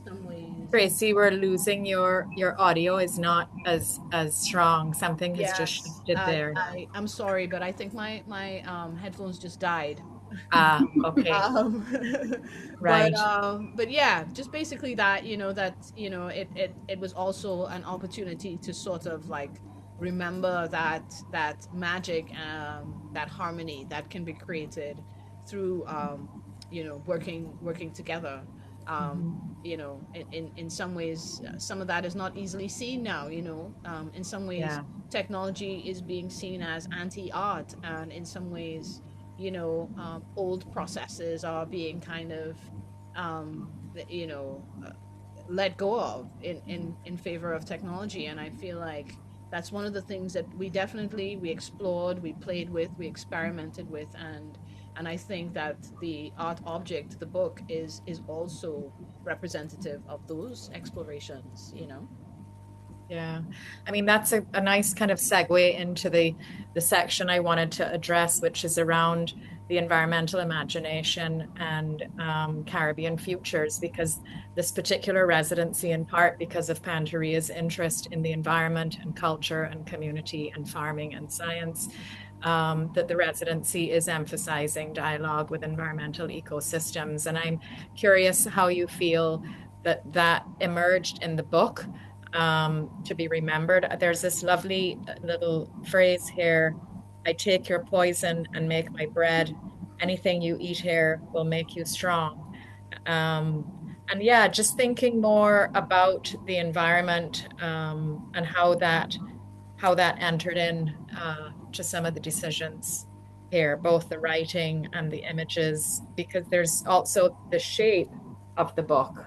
some ways. Tracy, we're losing your audio is not as strong. Something has just Yes, shifted there. I'm sorry, but I think my headphones just died. Okay. Um, Right. but yeah, just basically that, it was also an opportunity to sort of like remember that magic, that harmony that can be created through, working together. In some ways, some of that is not easily seen now. In some ways, Yeah. technology is being seen as anti-art, and in some ways, old processes are being kind of, you know, uh, let go of in favor of technology. And I feel like that's one of the things that we explored, we played with, we experimented with, and I think that the art object, the book, is also representative of those explorations. Yeah. I mean, that's a nice kind of segue into the section I wanted to address, which is around the environmental imagination and Caribbean futures, because this particular residency, in part because of Pantaria's interest in the environment and culture and community and farming and science, that the residency is emphasizing dialogue with environmental ecosystems. And I'm curious how you feel that emerged in the book, to be remembered. There's this lovely little phrase here: I take your poison and make my bread. Anything you eat here will make you strong. And yeah, just thinking more about the environment, and how that entered in to some of the decisions here, both the writing and the images, because there's also the shape of the book,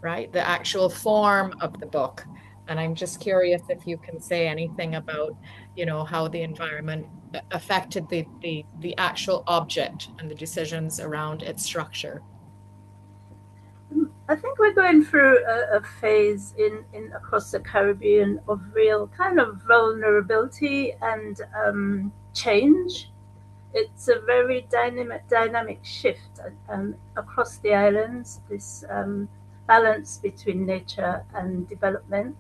right? The actual form of the book. And I'm just curious if you can say anything about, how the environment affected the actual object and the decisions around its structure. I think we're going through a phase in across the Caribbean of real kind of vulnerability and change. It's a very dynamic shift across the islands. This balance between nature and development,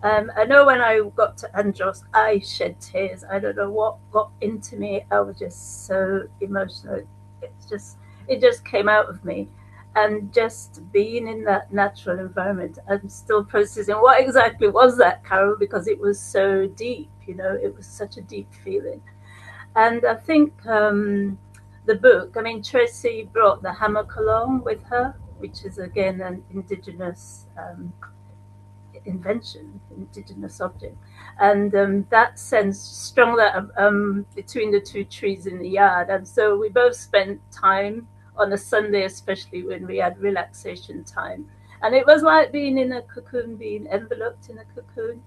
I know when I got to Andros, I shed tears. I don't know what got into me. I was just so emotional. It's just, it just came out of me. And just being in that natural environment, I'm still processing what exactly was that, Carol, because it was so deep, you know, it was such a deep feeling. And I think the book, I mean, Tracy brought the hammock along with her, which is again an indigenous invention, indigenous object, and that sense strung that between the two trees in the yard. And so we both spent time on a Sunday, especially when we had relaxation time, and it was like being in a cocoon, being enveloped in a cocoon,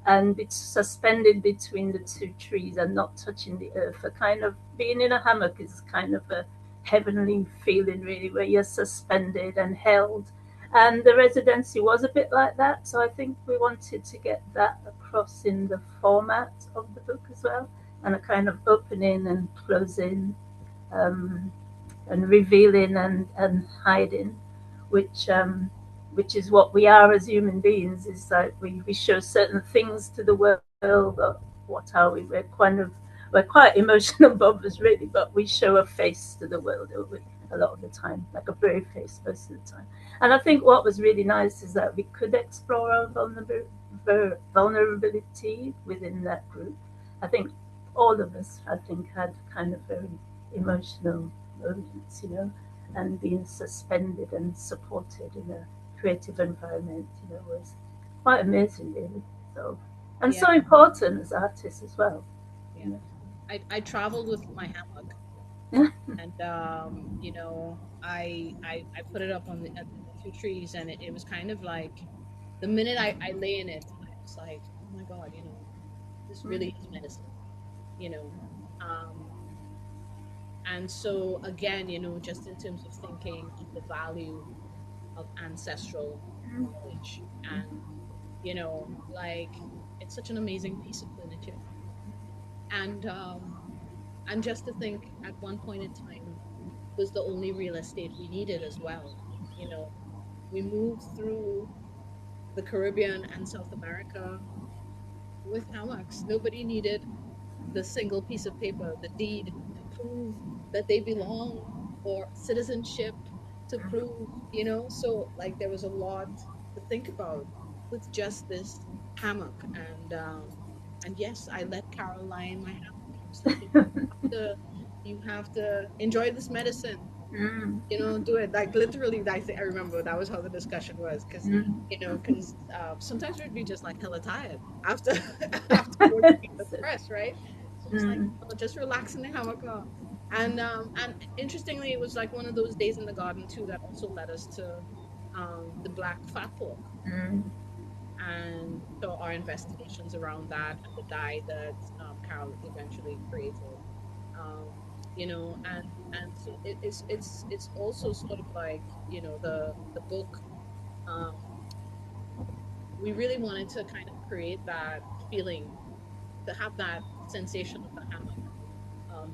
and it's suspended between the two trees and not touching the earth. A kind of being in a hammock is kind of a heavenly feeling, really, where you're suspended and held, and the residency was a bit like that. So I think we wanted to get that across in the format of the book as well, and a kind of opening and closing, um, and revealing and hiding, which which is what we are as human beings. Is like we show certain things to the world, but what are we? We're quite emotional bobbers, really, but we show a face to the world a lot of the time, like a brave face most of the time. And I think what was really nice is that we could explore our vulnerability within that group. I think all of us, I think, had kind of very emotional moments, you know, and being suspended and supported in a creative environment, you know, was quite amazing, really. So, and Yeah, so important as artists as well. yeah. You know? I traveled with my hammock, and you know, I put it up on the two trees, and it was kind of like the minute I lay in it, I was like, oh my God, you know, this really is medicine, you know. Um, and so again, you know, just in terms of thinking of the value of ancestral knowledge, and you know, like it's such an amazing piece of furniture, and and just to think at one point in time was the only real estate we needed as well. You know, we moved through the Caribbean and South America with hammocks. Nobody needed the single piece of paper, the deed to prove that they belong, or citizenship to prove, you know. So like there was a lot to think about with just this hammock. And yes, I let Carol lie in my hammock. I was like, you have to enjoy this medicine, Mm, you know, do it. Like literally, I think I remember that was how the discussion was, because mm. you know, because sometimes we'd be just like hella tired after after working in the press, right? So it's like, Mm, oh, just relax in the hammock. And interestingly, it was like one of those days in the garden too that also led us to the black fat pork, mm, and so our investigations around that and the dye that Carol eventually created, um, you know, and so it's also sort of like, you know, the book. Um, we really wanted to kind of create that feeling, to have that sensation of the hammock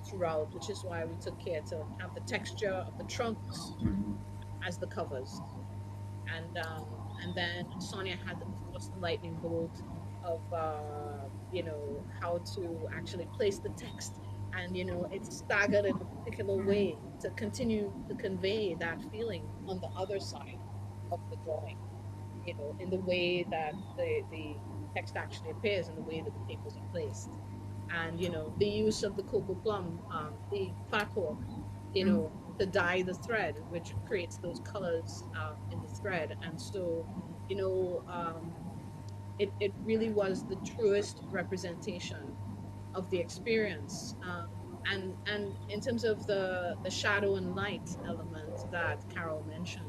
throughout, which is why we took care to have the texture of the trunks as the covers, and then Sonia had, of course, the lightning bolt of you know, how to actually place the text, and you know, it's staggered in a particular way to continue to convey that feeling on the other side of the drawing, you know, in the way that the text actually appears and the way that the papers are placed, and you know, the use of the cocoa plum, the fat pork, you mm, know, to dye the thread, which creates those colors in the thread. And so, you know, it really was the truest representation of the experience. And in terms of the shadow and light element that Carol mentioned,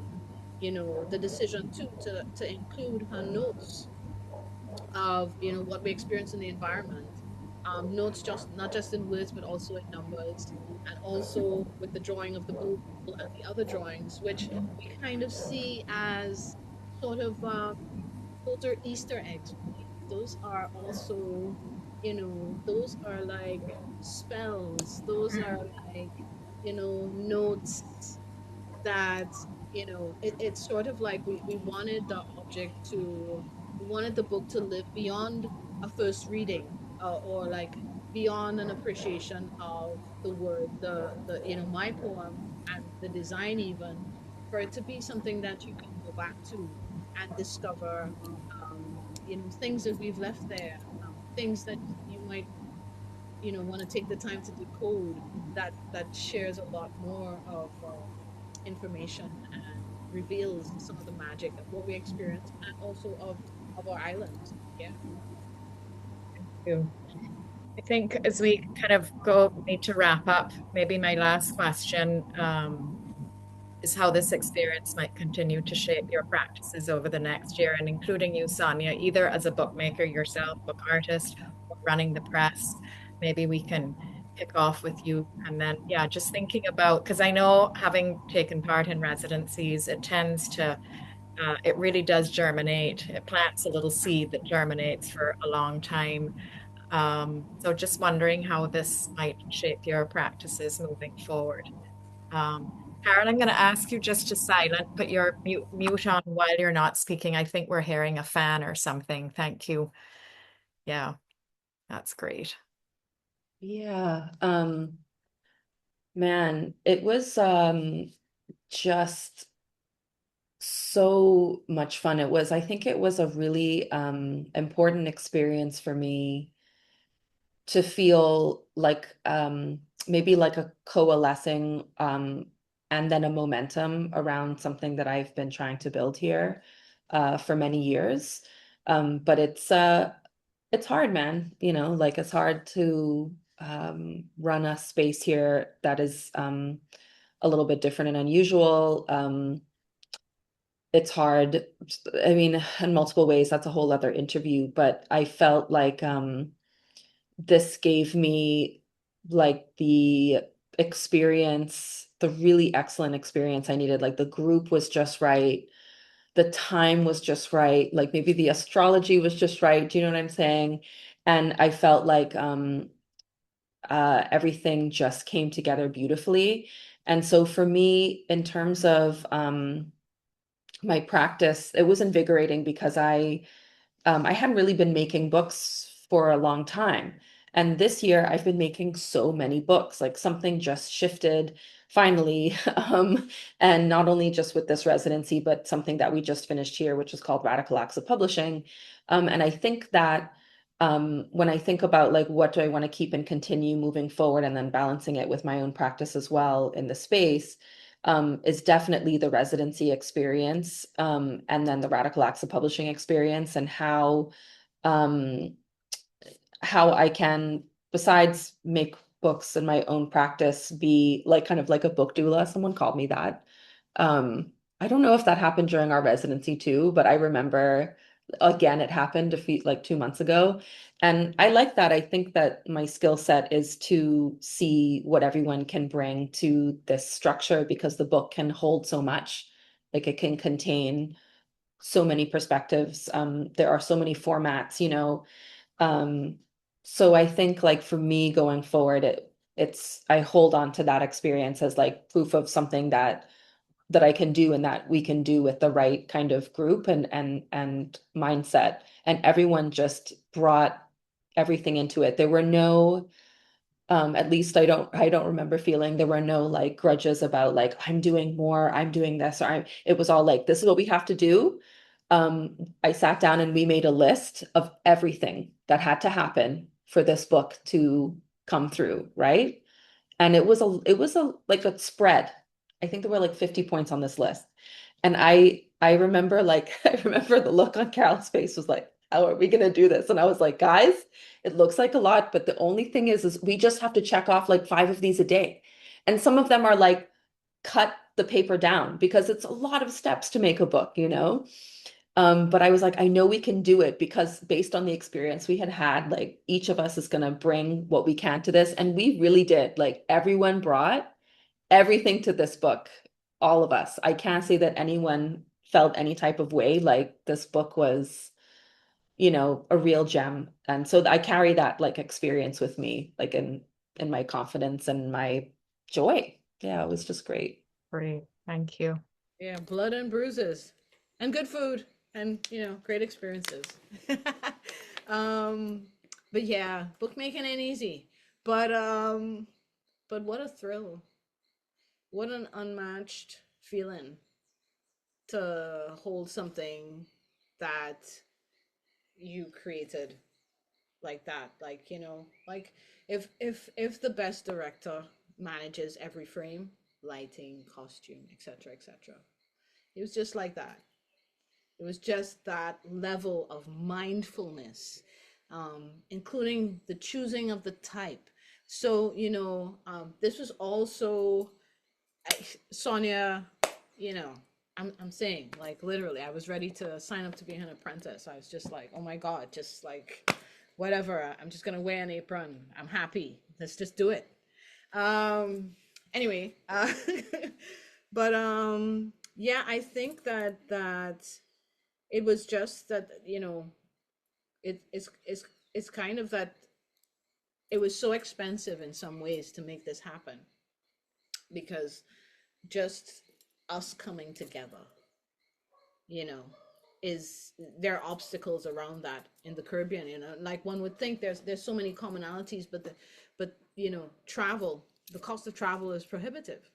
you know, the decision too to include her notes of, you know, what we experience in the environment, notes just not just in words but also in numbers, and also with the drawing of the blue whale and the other drawings, which we kind of see as sort of those are Easter eggs, right? Those are also, you know, those are like spells, those are like, you know, notes that, you know, it's sort of like we wanted the object to wanted the book to live beyond a first reading, or like beyond an appreciation of the word, the my poem and the design, even for it to be something that you can go back to and discover, things that we've left there, things that you might want to take the time to decode, that shares a lot more of information and reveals some of the magic of what we experience and also of our island. Yeah. You. I think as we kind of need to wrap up, maybe my last question is how this experience might continue to shape your practices over the next year, and including you, Sonia, either as a bookmaker yourself, book artist, or running the press. Maybe we can kick off with you. And then, yeah, just thinking about, because I know having taken part in residencies, it really does germinate. It plants a little seed that germinates for a long time. So just wondering how this might shape your practices moving forward. Carol, I'm going to ask you just to put your mute on while you're not speaking. I think we're hearing a fan or something. Thank you. Yeah, that's great. Yeah. Man, it was just so much fun. I think it was a really important experience for me to feel like maybe like a coalescing and then a momentum around something that I've been trying to build here for many years. But it's hard, man. Like it's hard to run a space here that is a little bit different and unusual. It's hard. I mean, in multiple ways, that's a whole other interview, but I felt like this gave me like the experience, the really excellent experience I needed. Like the group was just right. The time was just right. Like maybe the astrology was just right. Do you know what I'm saying? And I felt like everything just came together beautifully. And so for me, in terms of my practice, it was invigorating because I hadn't really been making books for a long time. And this year I've been making so many books, like something just shifted finally. And not only just with this residency, but something that we just finished here, which is called Radical Acts of Publishing. And I think that when I think about like what do I want to keep and continue moving forward and then balancing it with my own practice as well in the space, is definitely the residency experience, and then the Radical Acts of Publishing experience, and um, how I can, besides make books in my own practice, be like kind of like a book doula. Someone called me that. Um, I don't know if that happened during our residency too, but I remember again it happened a few like 2 months ago. And I like that. I think that my skill set is to see what everyone can bring to this structure because the book can hold so much. Like it can contain so many perspectives. There are so many formats. Um, so I think like for me going forward, it's I hold on to that experience as like proof of something that I can do and that we can do with the right kind of group and mindset. And everyone just brought everything into it. There were no at least I don't remember feeling there were no like grudges about like I'm doing more, I'm doing this, it was all like this is what we have to do. I sat down and we made a list of everything that had to happen for this book to come through, right? And it was a like a spread. I think there were like 50 points on this list. And I remember like I remember the look on Carol's face was like, how are we gonna do this? And I was like, guys, it looks like a lot, but the only thing is we just have to check off like 5 of these a day. And some of them are like cut the paper down because it's a lot of steps to make a book. But I was like, I know we can do it because based on the experience we had had, like each of us is going to bring what we can to this. And we really did. Like everyone brought everything to this book, all of us. I can't say that anyone felt any type of way. Like this book was, a real gem. And so I carry that like experience with me, like in my confidence and my joy. Yeah, it was just great. Great. Thank you. Yeah, blood and bruises and good food. and great experiences. um, but yeah, bookmaking ain't easy. But what a thrill! What an unmatched feeling to hold something that you created like that. Like, like if the best director manages every frame, lighting, costume, etc., etc. It was just like that. It was just that level of mindfulness, including the choosing of the type. So, this was also Sonia, you know, I'm saying, like, literally, I was ready to sign up to be an apprentice. I was just like, oh my God, just like whatever. I'm just gonna wear an apron. I'm happy. Let's just do it. Um, anyway, but yeah, I think that it was just that it's kind of that it was so expensive in some ways to make this happen, because just us coming together, you know is there are obstacles around that in the Caribbean. Like, one would think there's so many commonalities, but travel, the cost of travel is prohibitive.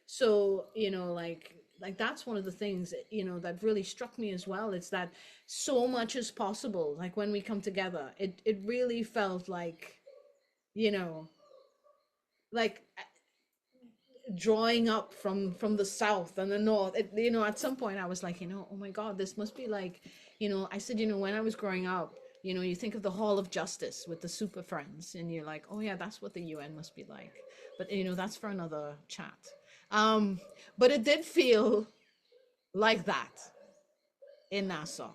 So, like that's one of the things that really struck me as well. It's that so much is possible. Like, when we come together, it really felt like, you know like drawing up from the south and the north. At some point I was like, oh my God, this must be like, I said, when I was growing up, you think of the Hall of Justice with the super friends, and you're like, oh yeah, that's what the UN must be like. But that's for another chat. But it did feel like that in Nassau.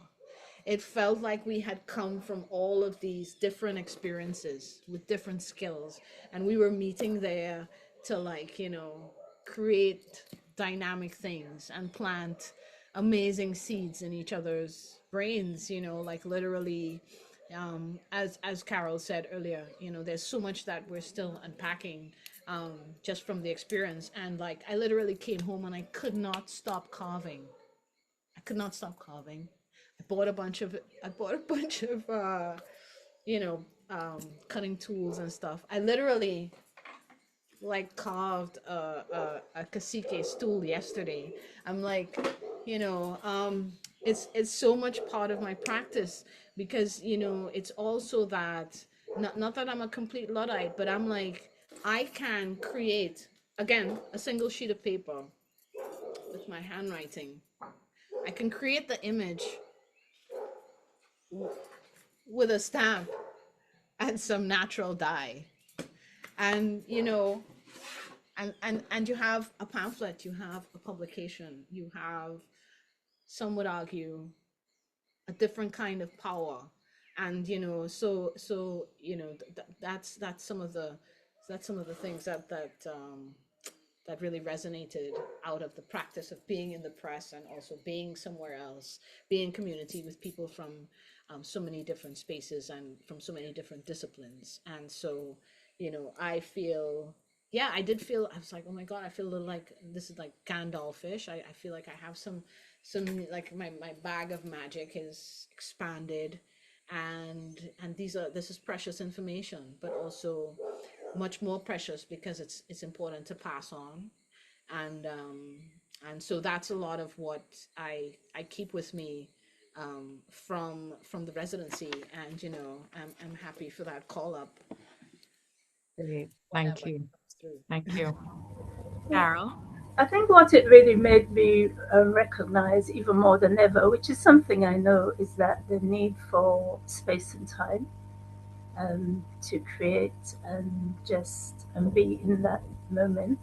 It felt like we had come from all of these different experiences with different skills, and we were meeting there to, like, create dynamic things and plant amazing seeds in each other's brains, like, literally. As Carol said earlier, there's so much that we're still unpacking, just from the experience. And, like, I literally came home and I could not stop carving. I could not stop carving. I bought a bunch of you know cutting tools and stuff. I literally, like, carved a cacique stool yesterday. I'm like, it's so much part of my practice, because it's also that, not that I'm a complete Luddite, but I'm like, I can create, again, a single sheet of paper with my handwriting. I can create the image with a stamp and some natural dye. And and you have a pamphlet, you have a publication, you have, some would argue, a different kind of power. And that's some of the things that really resonated out of the practice of being in the press, and also being somewhere else, being in community with people from, so many different spaces and from so many different disciplines. And so, I feel, yeah, I did feel, I was like, oh my God, I feel a little like this is like Gandalfish. I feel like I have some, like, my bag of magic is expanded, and this is precious information, but also much more precious because it's important to pass on. And so that's a lot of what I keep with me, from the residency. And I'm happy for that call up Great. whenever Thank it you. comes through. Thank you. Yeah. Carol? I think what it really made me recognize even more than ever, which is something I know, is that the need for space and time, to create and just and be in that moment.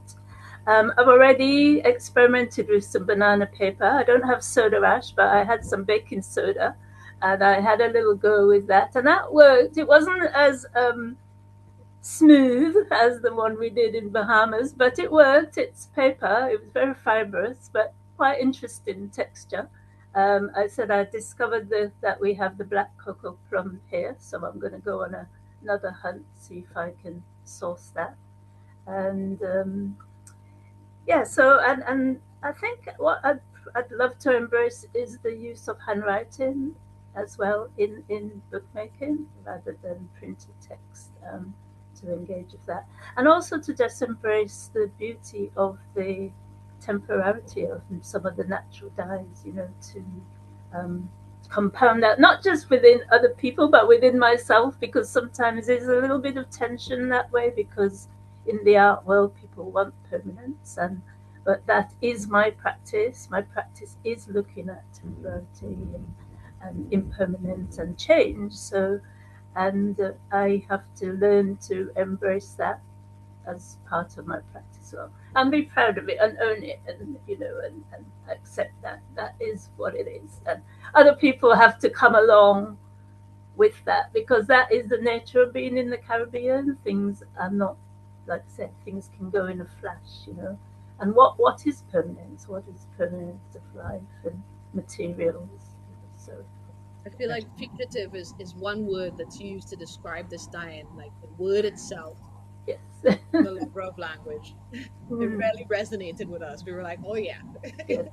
I've already experimented with some banana paper. I don't have soda ash, but I had some baking soda, and I had a little go with that, and that worked. It wasn't as smooth as the one we did in Bahamas, but it worked. It's paper. It was very fibrous, but quite interesting texture. I said I discovered that we have the black cocoa plum here, so I'm going to go on another hunt, see if I can source that. And yeah, so and I think what I'd love to embrace is the use of handwriting as well in bookmaking rather than printed text, to engage with that. And also to just embrace the beauty of the temporality of some of the natural dyes, to compound that, not just within other people, but within myself, because sometimes there's a little bit of tension that way, because in the art world, people want permanence, but that is my practice. My practice is looking at temporality and impermanence and change. So, and I have to learn to embrace that as part of my practice, well, and be proud of it and own it, and and accept that that is what it is. And other people have to come along with that, because that is the nature of being in the Caribbean. Things are not, like I said, things can go in a flash, And what is permanence? What is permanence of life and materials? So I feel like fugitive is one word that's used to describe this dying. Like the word itself, yes, the lever of language, it really resonated with us. We were like, oh yeah, yes,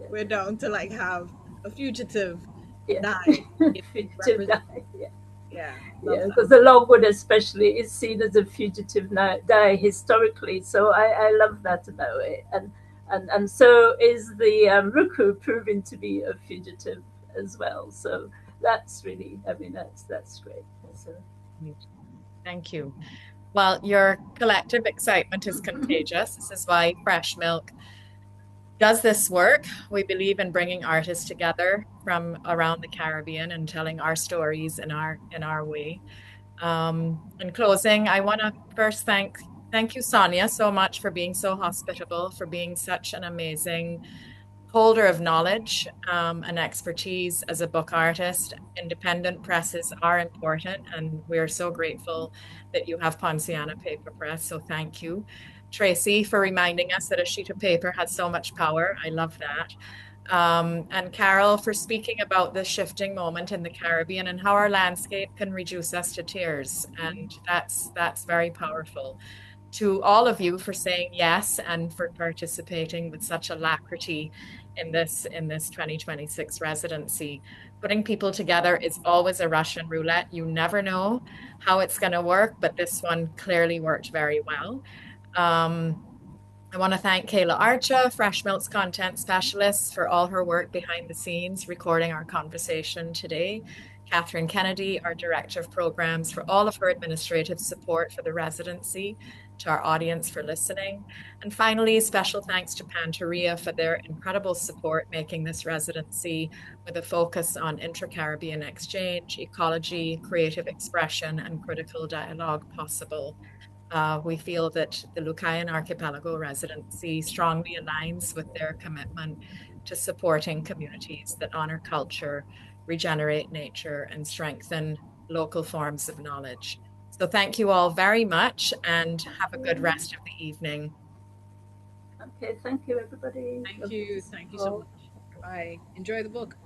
we're down to like have a fugitive yes. die. Fugitive die, yeah. Yeah, because the logwood especially is seen as a fugitive dye historically. So I love that about it, and so is the ruku proving to be a fugitive as well. So that's really, that's great. So Thank you. Well, your collective excitement is contagious. This is why Fresh Milk does this work. We believe in bringing artists together from around the Caribbean and telling our stories in our way. In closing, I want to first thank you, Sonia, so much for being so hospitable, for being such an amazing holder of knowledge and expertise as a book artist. Independent presses are important, and we're so grateful that you have Poinciana Paper Press. So thank you. Tracy, for reminding us that a sheet of paper has so much power. I love that. And Carol, for speaking about the shifting moment in the Caribbean and how our landscape can reduce us to tears. And that's very powerful. To all of you for saying yes and for participating with such alacrity in this 2026 residency. Putting people together is always a Russian roulette. You never know how it's going to work, but this one clearly worked very well. I want to thank Kayla Archa, Fresh Milk's content specialist, for all her work behind the scenes, recording our conversation today. Catherine Kennedy, our Director of Programs, for all of her administrative support for the residency, to our audience for listening. And finally, special thanks to Panteria for their incredible support making this residency with a focus on intra-Caribbean exchange, ecology, creative expression, and critical dialogue possible. We feel that the Lucayan Archipelago residency strongly aligns with their commitment to supporting communities that honor culture, regenerate nature, and strengthen local forms of knowledge. So thank you all very much, and have a good rest of the evening. Okay, thank you, everybody. Thank you so much. Bye. Enjoy the book.